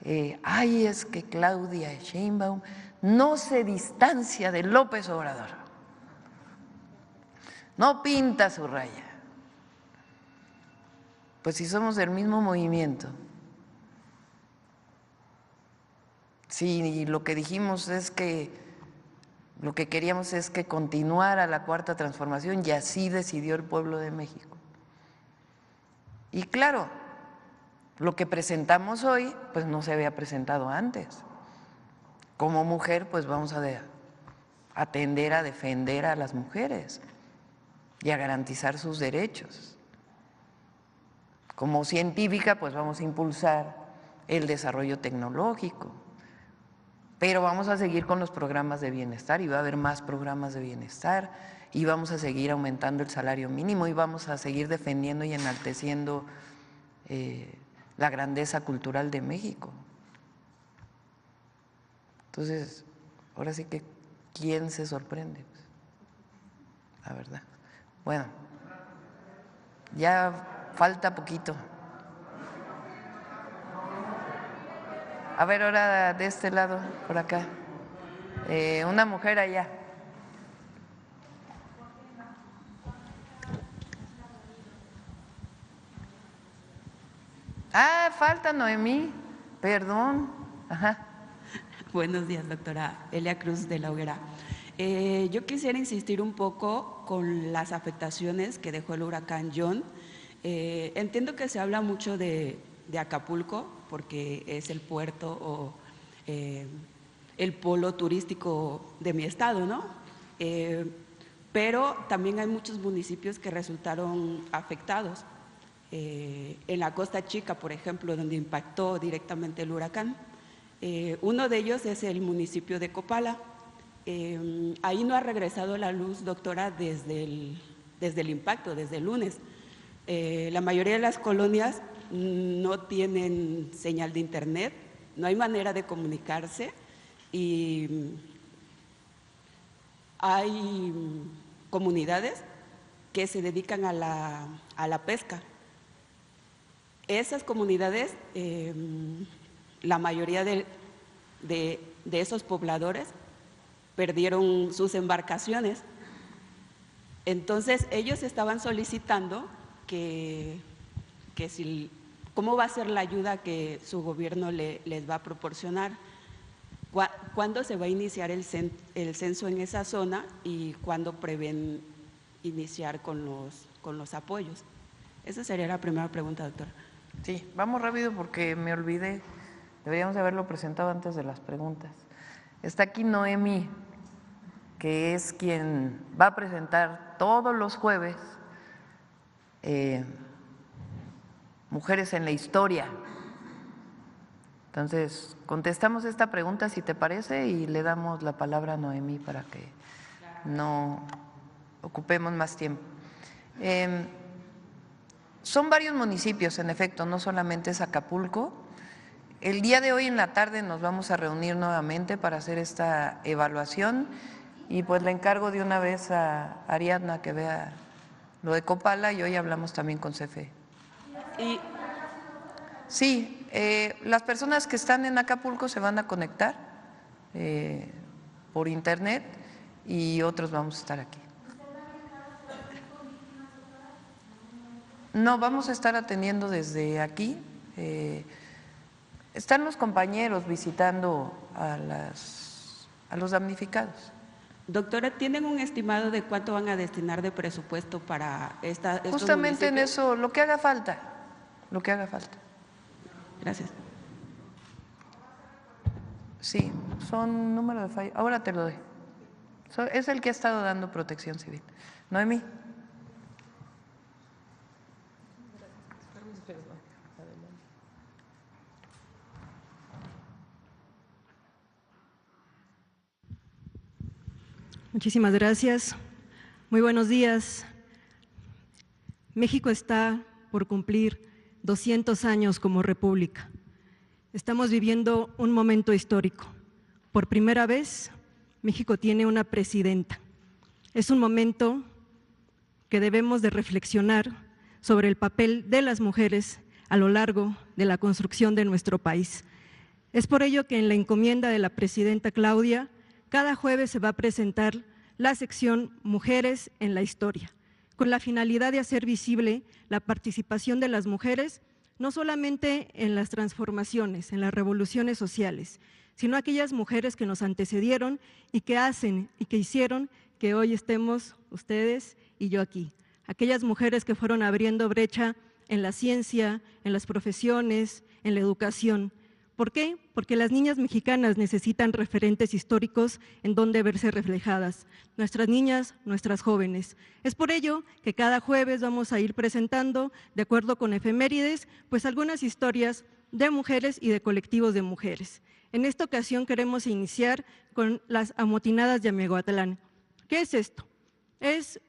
es que Claudia Sheinbaum no se distancia de López Obrador, no pinta su raya. Pues si somos del mismo movimiento, si lo que dijimos es que lo que queríamos es que continuara la Cuarta Transformación y así decidió el pueblo de México. Y claro, lo que presentamos hoy, pues no se había presentado antes. Como mujer, pues vamos a atender a defender a las mujeres y a garantizar sus derechos. Como científica, pues vamos a impulsar el desarrollo tecnológico. Pero vamos a seguir con los programas de bienestar y va a haber más programas de bienestar y vamos a seguir aumentando el salario mínimo y vamos a seguir defendiendo y enalteciendo la grandeza cultural de México. Entonces, ahora sí que, ¿quién se sorprende? La verdad. Bueno, ya falta poquito. A ver, ahora de este lado, por acá. Una mujer allá. Falta Noemí, perdón. Ajá. Buenos días, doctora Elia Cruz de la Hoguera. Yo quisiera insistir un poco con las afectaciones que dejó el huracán John. Entiendo que se habla mucho de Acapulco, porque es el puerto o el polo turístico de mi estado, ¿no? Pero también hay muchos municipios que resultaron afectados. En la Costa Chica, por ejemplo, donde impactó directamente el huracán. Uno de ellos es el municipio de Copala. ahí no ha regresado la luz, doctora, desde el impacto, desde el lunes. La mayoría de las colonias no tienen señal de internet, no hay manera de comunicarse y hay comunidades que se dedican a la pesca. Esas comunidades, la mayoría de esos pobladores perdieron sus embarcaciones. Entonces, ellos estaban solicitando cómo va a ser la ayuda que su gobierno les va a proporcionar, cuándo se va a iniciar el censo en esa zona y cuándo prevén iniciar con los apoyos. Esa sería la primera pregunta, doctora. Sí, vamos rápido porque me olvidé. Deberíamos haberlo presentado antes de las preguntas. Está aquí Noemí, que es quien va a presentar todos los jueves Mujeres en la Historia. Entonces, contestamos esta pregunta, si te parece, y le damos la palabra a Noemí para que no ocupemos más tiempo. Son varios municipios, en efecto, no solamente es Acapulco. El día de hoy en la tarde nos vamos a reunir nuevamente para hacer esta evaluación y pues le encargo de una vez a Ariadna que vea lo de Copala y hoy hablamos también con CFE. Sí, las personas que están en Acapulco se van a conectar por internet y otros vamos a estar aquí. No, vamos a estar atendiendo desde aquí. Están los compañeros visitando a los damnificados. Doctora, ¿tienen un estimado de cuánto van a destinar de presupuesto para estos Justamente en municipios? eso, lo que haga falta, Gracias. Sí, son número de fallo. Ahora te lo doy. Es el que ha estado dando protección civil. Noemí. Muchísimas gracias. Muy buenos días. México está por cumplir 200 años como república. Estamos viviendo un momento histórico. Por primera vez, México tiene una presidenta. Es un momento que debemos de reflexionar sobre el papel de las mujeres a lo largo de la construcción de nuestro país. Es por ello que en la encomienda de la presidenta Claudia, cada jueves se va a presentar la sección Mujeres en la Historia, con la finalidad de hacer visible la participación de las mujeres, no solamente en las transformaciones, en las revoluciones sociales, sino aquellas mujeres que nos antecedieron y que hacen y que hicieron que hoy estemos ustedes y yo aquí. Aquellas mujeres que fueron abriendo brecha en la ciencia, en las profesiones, en la educación. ¿Por qué? Porque las niñas mexicanas necesitan referentes históricos en donde verse reflejadas, nuestras niñas, nuestras jóvenes. Es por ello que cada jueves vamos a ir presentando, de acuerdo con efemérides, pues algunas historias de mujeres y de colectivos de mujeres. En esta ocasión queremos iniciar con las amotinadas de Amiahuatlán. ¿Qué es esto? Es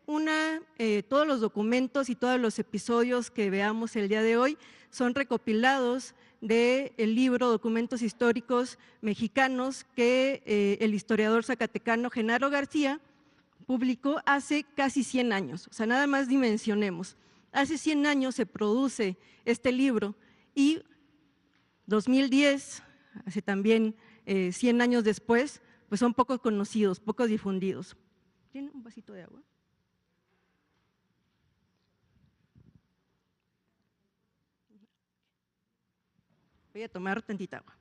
todos los documentos y todos los episodios que veamos el día de hoy son recopilados del libro Documentos Históricos Mexicanos que el historiador zacatecano Genaro García publicó hace casi 100 años. O sea, nada más dimensionemos. Hace 100 años se produce este libro y 2010, hace también 100 años después, pues son pocos conocidos, pocos difundidos. ¿Tiene un vasito de agua? Voy a tomar tantita agua.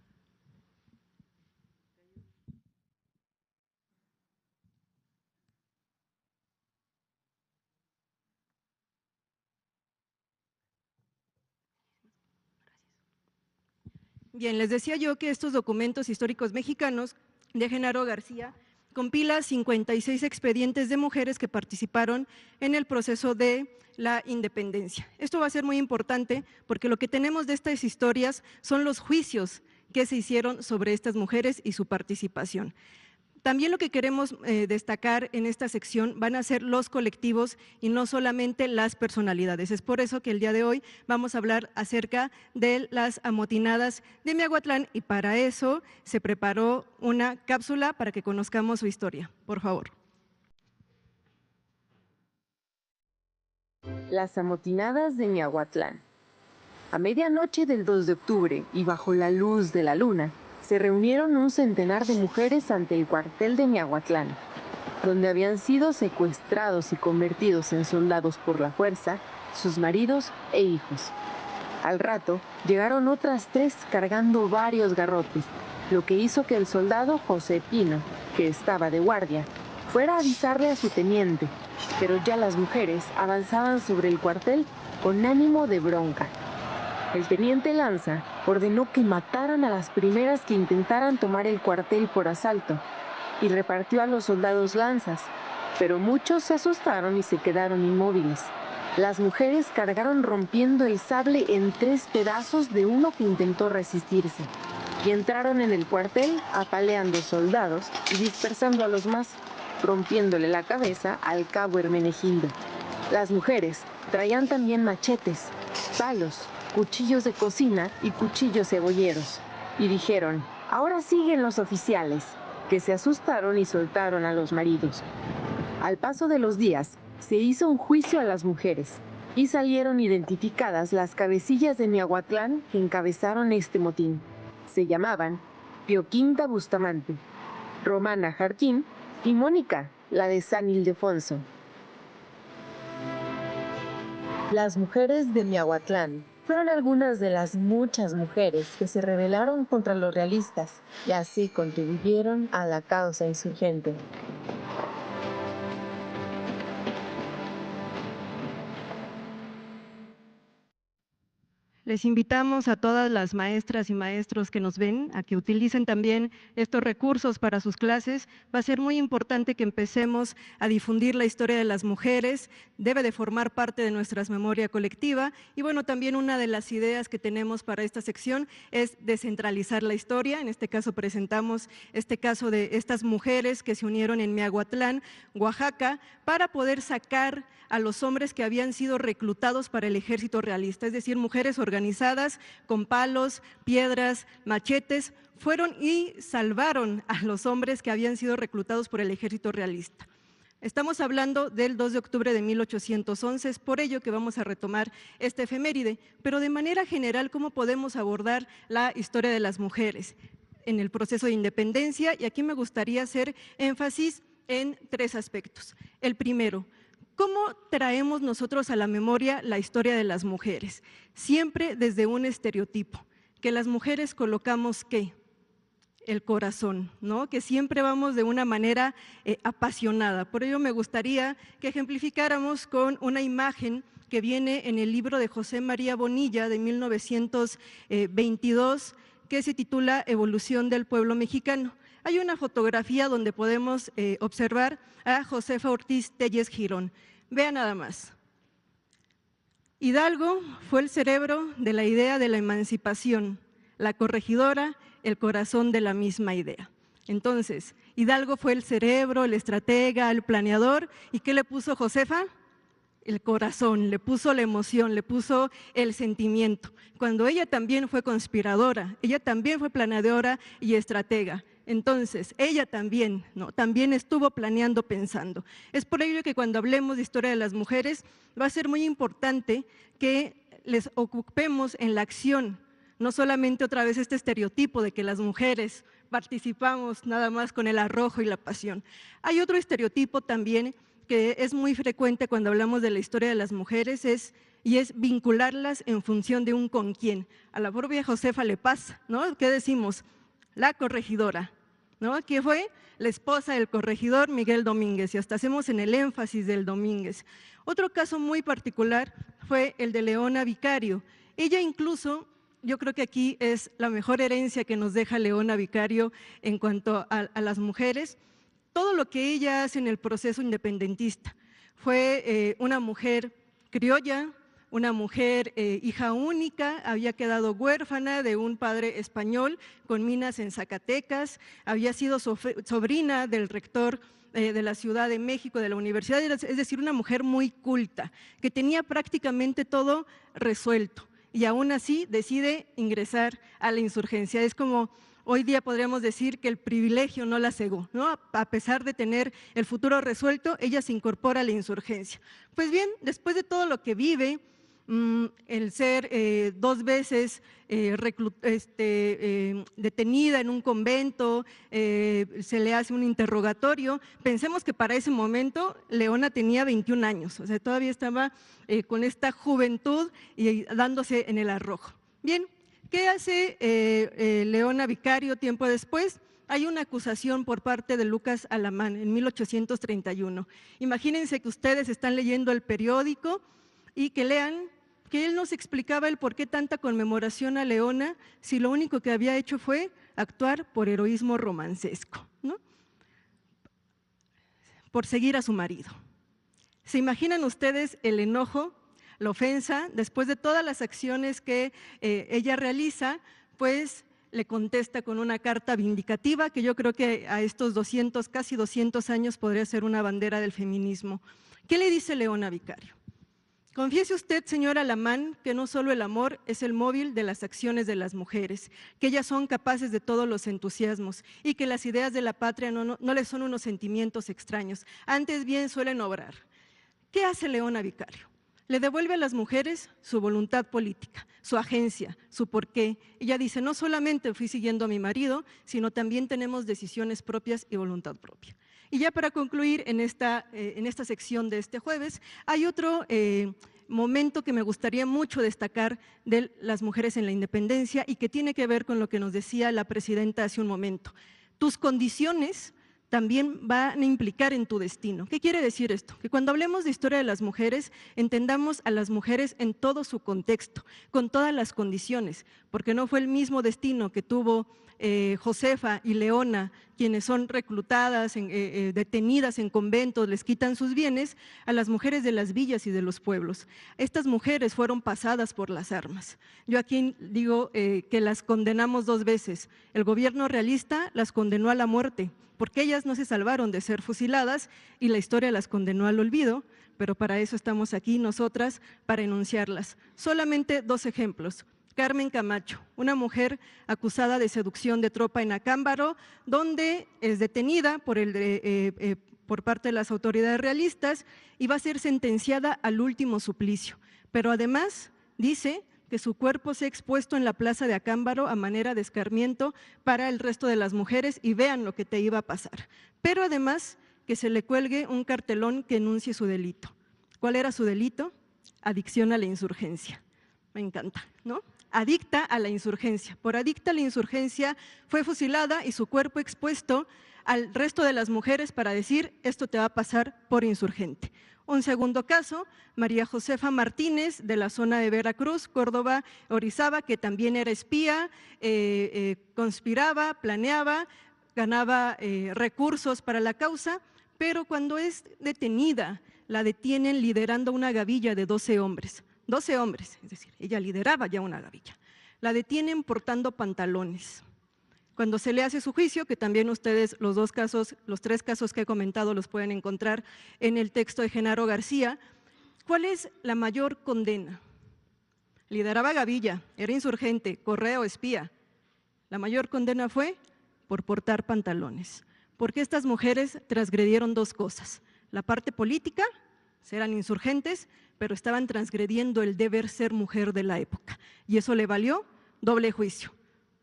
Bien, les decía yo que estos documentos históricos mexicanos de Genaro García compila 56 expedientes de mujeres que participaron en el proceso de la independencia. Esto va a ser muy importante porque lo que tenemos de estas historias son los juicios que se hicieron sobre estas mujeres y su participación. También lo que queremos destacar en esta sección van a ser los colectivos y no solamente las personalidades. Es por eso que el día de hoy vamos a hablar acerca de las amotinadas de Miahuatlán y para eso se preparó una cápsula para que conozcamos su historia. Por favor. Las amotinadas de Miahuatlán. A medianoche del 2 de octubre y bajo la luz de la luna, se reunieron un centenar de mujeres ante el cuartel de Miahuatlán, donde habían sido secuestrados y convertidos en soldados por la fuerza sus maridos e hijos. Al rato, llegaron otras 3 cargando varios garrotes, lo que hizo que el soldado José Pino, que estaba de guardia, fuera a avisarle a su teniente, pero ya las mujeres avanzaban sobre el cuartel con ánimo de bronca. El teniente Lanza ordenó que mataran a las primeras que intentaran tomar el cuartel por asalto y repartió a los soldados lanzas, pero muchos se asustaron y se quedaron inmóviles. Las mujeres cargaron rompiendo el sable en 3 pedazos de uno que intentó resistirse y entraron en el cuartel apaleando soldados y dispersando a los más, rompiéndole la cabeza al cabo Hermenegildo. Las mujeres traían también machetes, palos, cuchillos de cocina y cuchillos cebolleros. Y dijeron, ahora siguen los oficiales, que se asustaron y soltaron a los maridos. Al paso de los días, se hizo un juicio a las mujeres y salieron identificadas las cabecillas de Miahuatlán que encabezaron este motín. Se llamaban Pioquinta Bustamante, Romana Jarquín y Mónica, la de San Ildefonso. Las mujeres de Miahuatlán fueron algunas de las muchas mujeres que se rebelaron contra los realistas y así contribuyeron a la causa insurgente. Les invitamos a todas las maestras y maestros que nos ven a que utilicen también estos recursos para sus clases. Va a ser muy importante que empecemos a difundir la historia de las mujeres, debe de formar parte de nuestra memoria colectiva y bueno, también una de las ideas que tenemos para esta sección es descentralizar la historia. En este caso presentamos este caso de estas mujeres que se unieron en Miahuatlán, Oaxaca, para poder sacar a los hombres que habían sido reclutados para el ejército realista, es decir, mujeres organizadas con palos, piedras, machetes, fueron y salvaron a los hombres que habían sido reclutados por el ejército realista. Estamos hablando del 2 de octubre de 1811, es por ello que vamos a retomar esta efeméride, pero de manera general, ¿cómo podemos abordar la historia de las mujeres en el proceso de independencia? Y aquí me gustaría hacer énfasis en 3 aspectos. El primero, ¿cómo traemos nosotros a la memoria la historia de las mujeres? Siempre desde un estereotipo, que las mujeres colocamos ¿qué? El corazón, ¿no? Que siempre vamos de una manera apasionada. Por ello me gustaría que ejemplificáramos con una imagen que viene en el libro de José María Bonilla de 1922, que se titula Evolución del pueblo mexicano. Hay una fotografía donde podemos observar a Josefa Ortiz Telles Girón. Vean nada más. Hidalgo fue el cerebro de la idea de la emancipación, la corregidora, el corazón de la misma idea. Entonces, Hidalgo fue el cerebro, el estratega, el planeador. ¿Y qué le puso Josefa? El corazón, le puso la emoción, le puso el sentimiento. Cuando ella también fue conspiradora, ella también fue planeadora y estratega. Entonces, ella también, ¿no? También estuvo planeando, pensando. Es por ello que cuando hablemos de historia de las mujeres, va a ser muy importante que les ocupemos en la acción, no solamente otra vez este estereotipo de que las mujeres participamos nada más con el arrojo y la pasión. Hay otro estereotipo también que es muy frecuente cuando hablamos de la historia de las mujeres, y es vincularlas en función de un con quién. A la propia Josefa le pasa, ¿no? ¿Qué decimos? La corregidora, ¿no? Que fue la esposa del corregidor Miguel Domínguez, y hasta hacemos en el énfasis del Domínguez. Otro caso muy particular fue el de Leona Vicario. Ella incluso, yo creo que aquí es la mejor herencia que nos deja Leona Vicario en cuanto a las mujeres, todo lo que ella hace en el proceso independentista. Fue una mujer criolla, una mujer hija única, había quedado huérfana de un padre español con minas en Zacatecas, había sido sobrina del rector de la Ciudad de México, de la universidad, es decir, una mujer muy culta, que tenía prácticamente todo resuelto y aún así decide ingresar a la insurgencia. Es como hoy día podríamos decir que el privilegio no la cegó, ¿no? A pesar de tener el futuro resuelto, ella se incorpora a la insurgencia. Pues bien, después de todo lo que vive, el ser 2 veces detenida en un convento, se le hace un interrogatorio. Pensemos que para ese momento Leona tenía 21 años, o sea, todavía estaba con esta juventud y dándose en el arrojo. Bien, ¿qué hace Leona Vicario tiempo después? Hay una acusación por parte de Lucas Alamán en 1831. Imagínense que ustedes están leyendo el periódico y que lean que él nos explicaba el por qué tanta conmemoración a Leona si lo único que había hecho fue actuar por heroísmo romancesco, ¿no? Por seguir a su marido. ¿Se imaginan ustedes el enojo, la ofensa? Después de todas las acciones que ella realiza, pues le contesta con una carta vindicativa que yo creo que a estos casi 200 años podría ser una bandera del feminismo. ¿Qué le dice Leona Vicario? Confiese usted, señora Alamán, que no solo el amor es el móvil de las acciones de las mujeres, que ellas son capaces de todos los entusiasmos y que las ideas de la patria no les son unos sentimientos extraños, antes bien suelen obrar. ¿Qué hace Leona Vicario? Le devuelve a las mujeres su voluntad política, su agencia, su porqué. Ella dice, no solamente fui siguiendo a mi marido, sino también tenemos decisiones propias y voluntad propia. Y ya para concluir en esta sección de este jueves, hay otro momento que me gustaría mucho destacar de las mujeres en la independencia y que tiene que ver con lo que nos decía la presidenta hace un momento. Tus condiciones también van a implicar en tu destino. ¿Qué quiere decir esto? Que cuando hablemos de historia de las mujeres, entendamos a las mujeres en todo su contexto, con todas las condiciones, porque no fue el mismo destino que tuvo Josefa y Leona, quienes son reclutadas, detenidas en conventos, les quitan sus bienes, a las mujeres de las villas y de los pueblos. Estas mujeres fueron pasadas por las armas. Yo aquí digo que las condenamos 2 veces. El gobierno realista las condenó a la muerte, porque ellas no se salvaron de ser fusiladas y la historia las condenó al olvido, pero para eso estamos aquí nosotras, para enunciarlas. Solamente 2 ejemplos. Carmen Camacho, una mujer acusada de seducción de tropa en Acámbaro, donde es detenida por parte de las autoridades realistas y va a ser sentenciada al último suplicio. Pero además dice que su cuerpo sea expuesto en la plaza de Acámbaro a manera de escarmiento para el resto de las mujeres y vean lo que te iba a pasar. Pero además que se le cuelgue un cartelón que enuncie su delito. ¿Cuál era su delito? Adicción a la insurgencia. Me encanta, ¿no? Adicta a la insurgencia. Por adicta a la insurgencia fue fusilada y su cuerpo expuesto al resto de las mujeres para decir, esto te va a pasar por insurgente. Un segundo caso, María Josefa Martínez, de la zona de Veracruz, Córdoba, Orizaba, que también era espía, conspiraba, planeaba, ganaba recursos para la causa, pero cuando es detenida, la detienen liderando una gavilla de 12 hombres. 12 hombres, es decir, ella lideraba ya una gavilla. La detienen portando pantalones. Cuando se le hace su juicio, que también ustedes los 3 casos que he comentado los pueden encontrar en el texto de Genaro García, ¿cuál es la mayor condena? Lideraba gavilla, era insurgente, correo, espía. La mayor condena fue por portar pantalones, porque estas mujeres transgredieron 2 cosas. La parte política, eran insurgentes, pero estaban transgrediendo el deber ser mujer de la época. Y eso le valió doble juicio,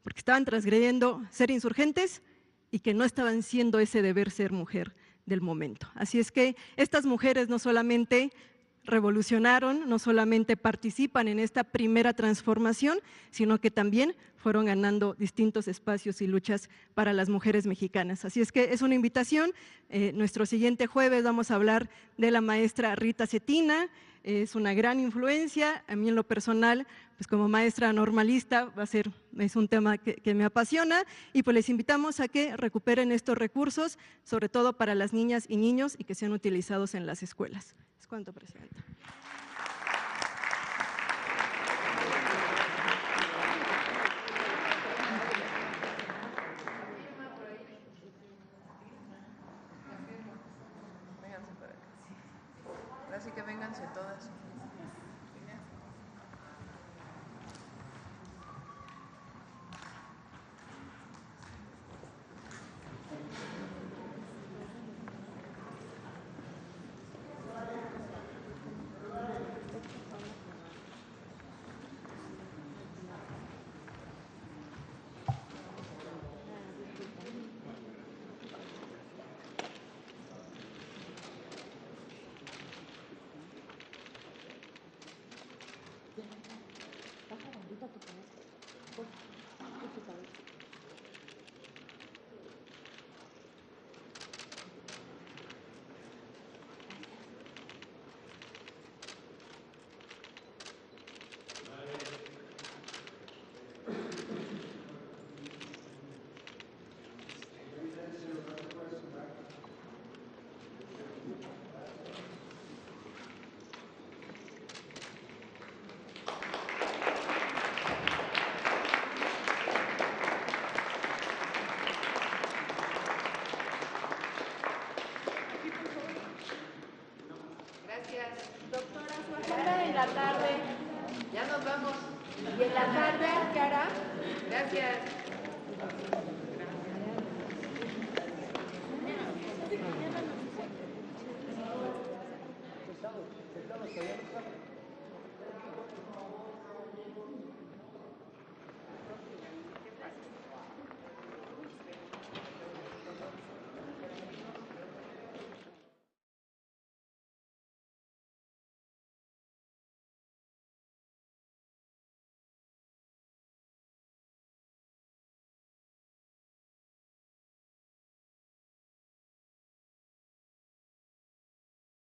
porque estaban transgrediendo ser insurgentes y que no estaban siendo ese deber ser mujer del momento. Así es que estas mujeres no solamente revolucionaron, no solamente participan en esta primera transformación, sino que también fueron ganando distintos espacios y luchas para las mujeres mexicanas. Así es que es una invitación. Nuestro siguiente jueves vamos a hablar de la maestra Rita Cetina. Es una gran influencia. A mí en lo personal, pues como maestra normalista, es un tema que me apasiona y pues les invitamos a que recuperen estos recursos, sobre todo para las niñas y niños y que sean utilizados en las escuelas. Es cuanto, Presidenta. ¿Y en la tarde qué hará? Gracias.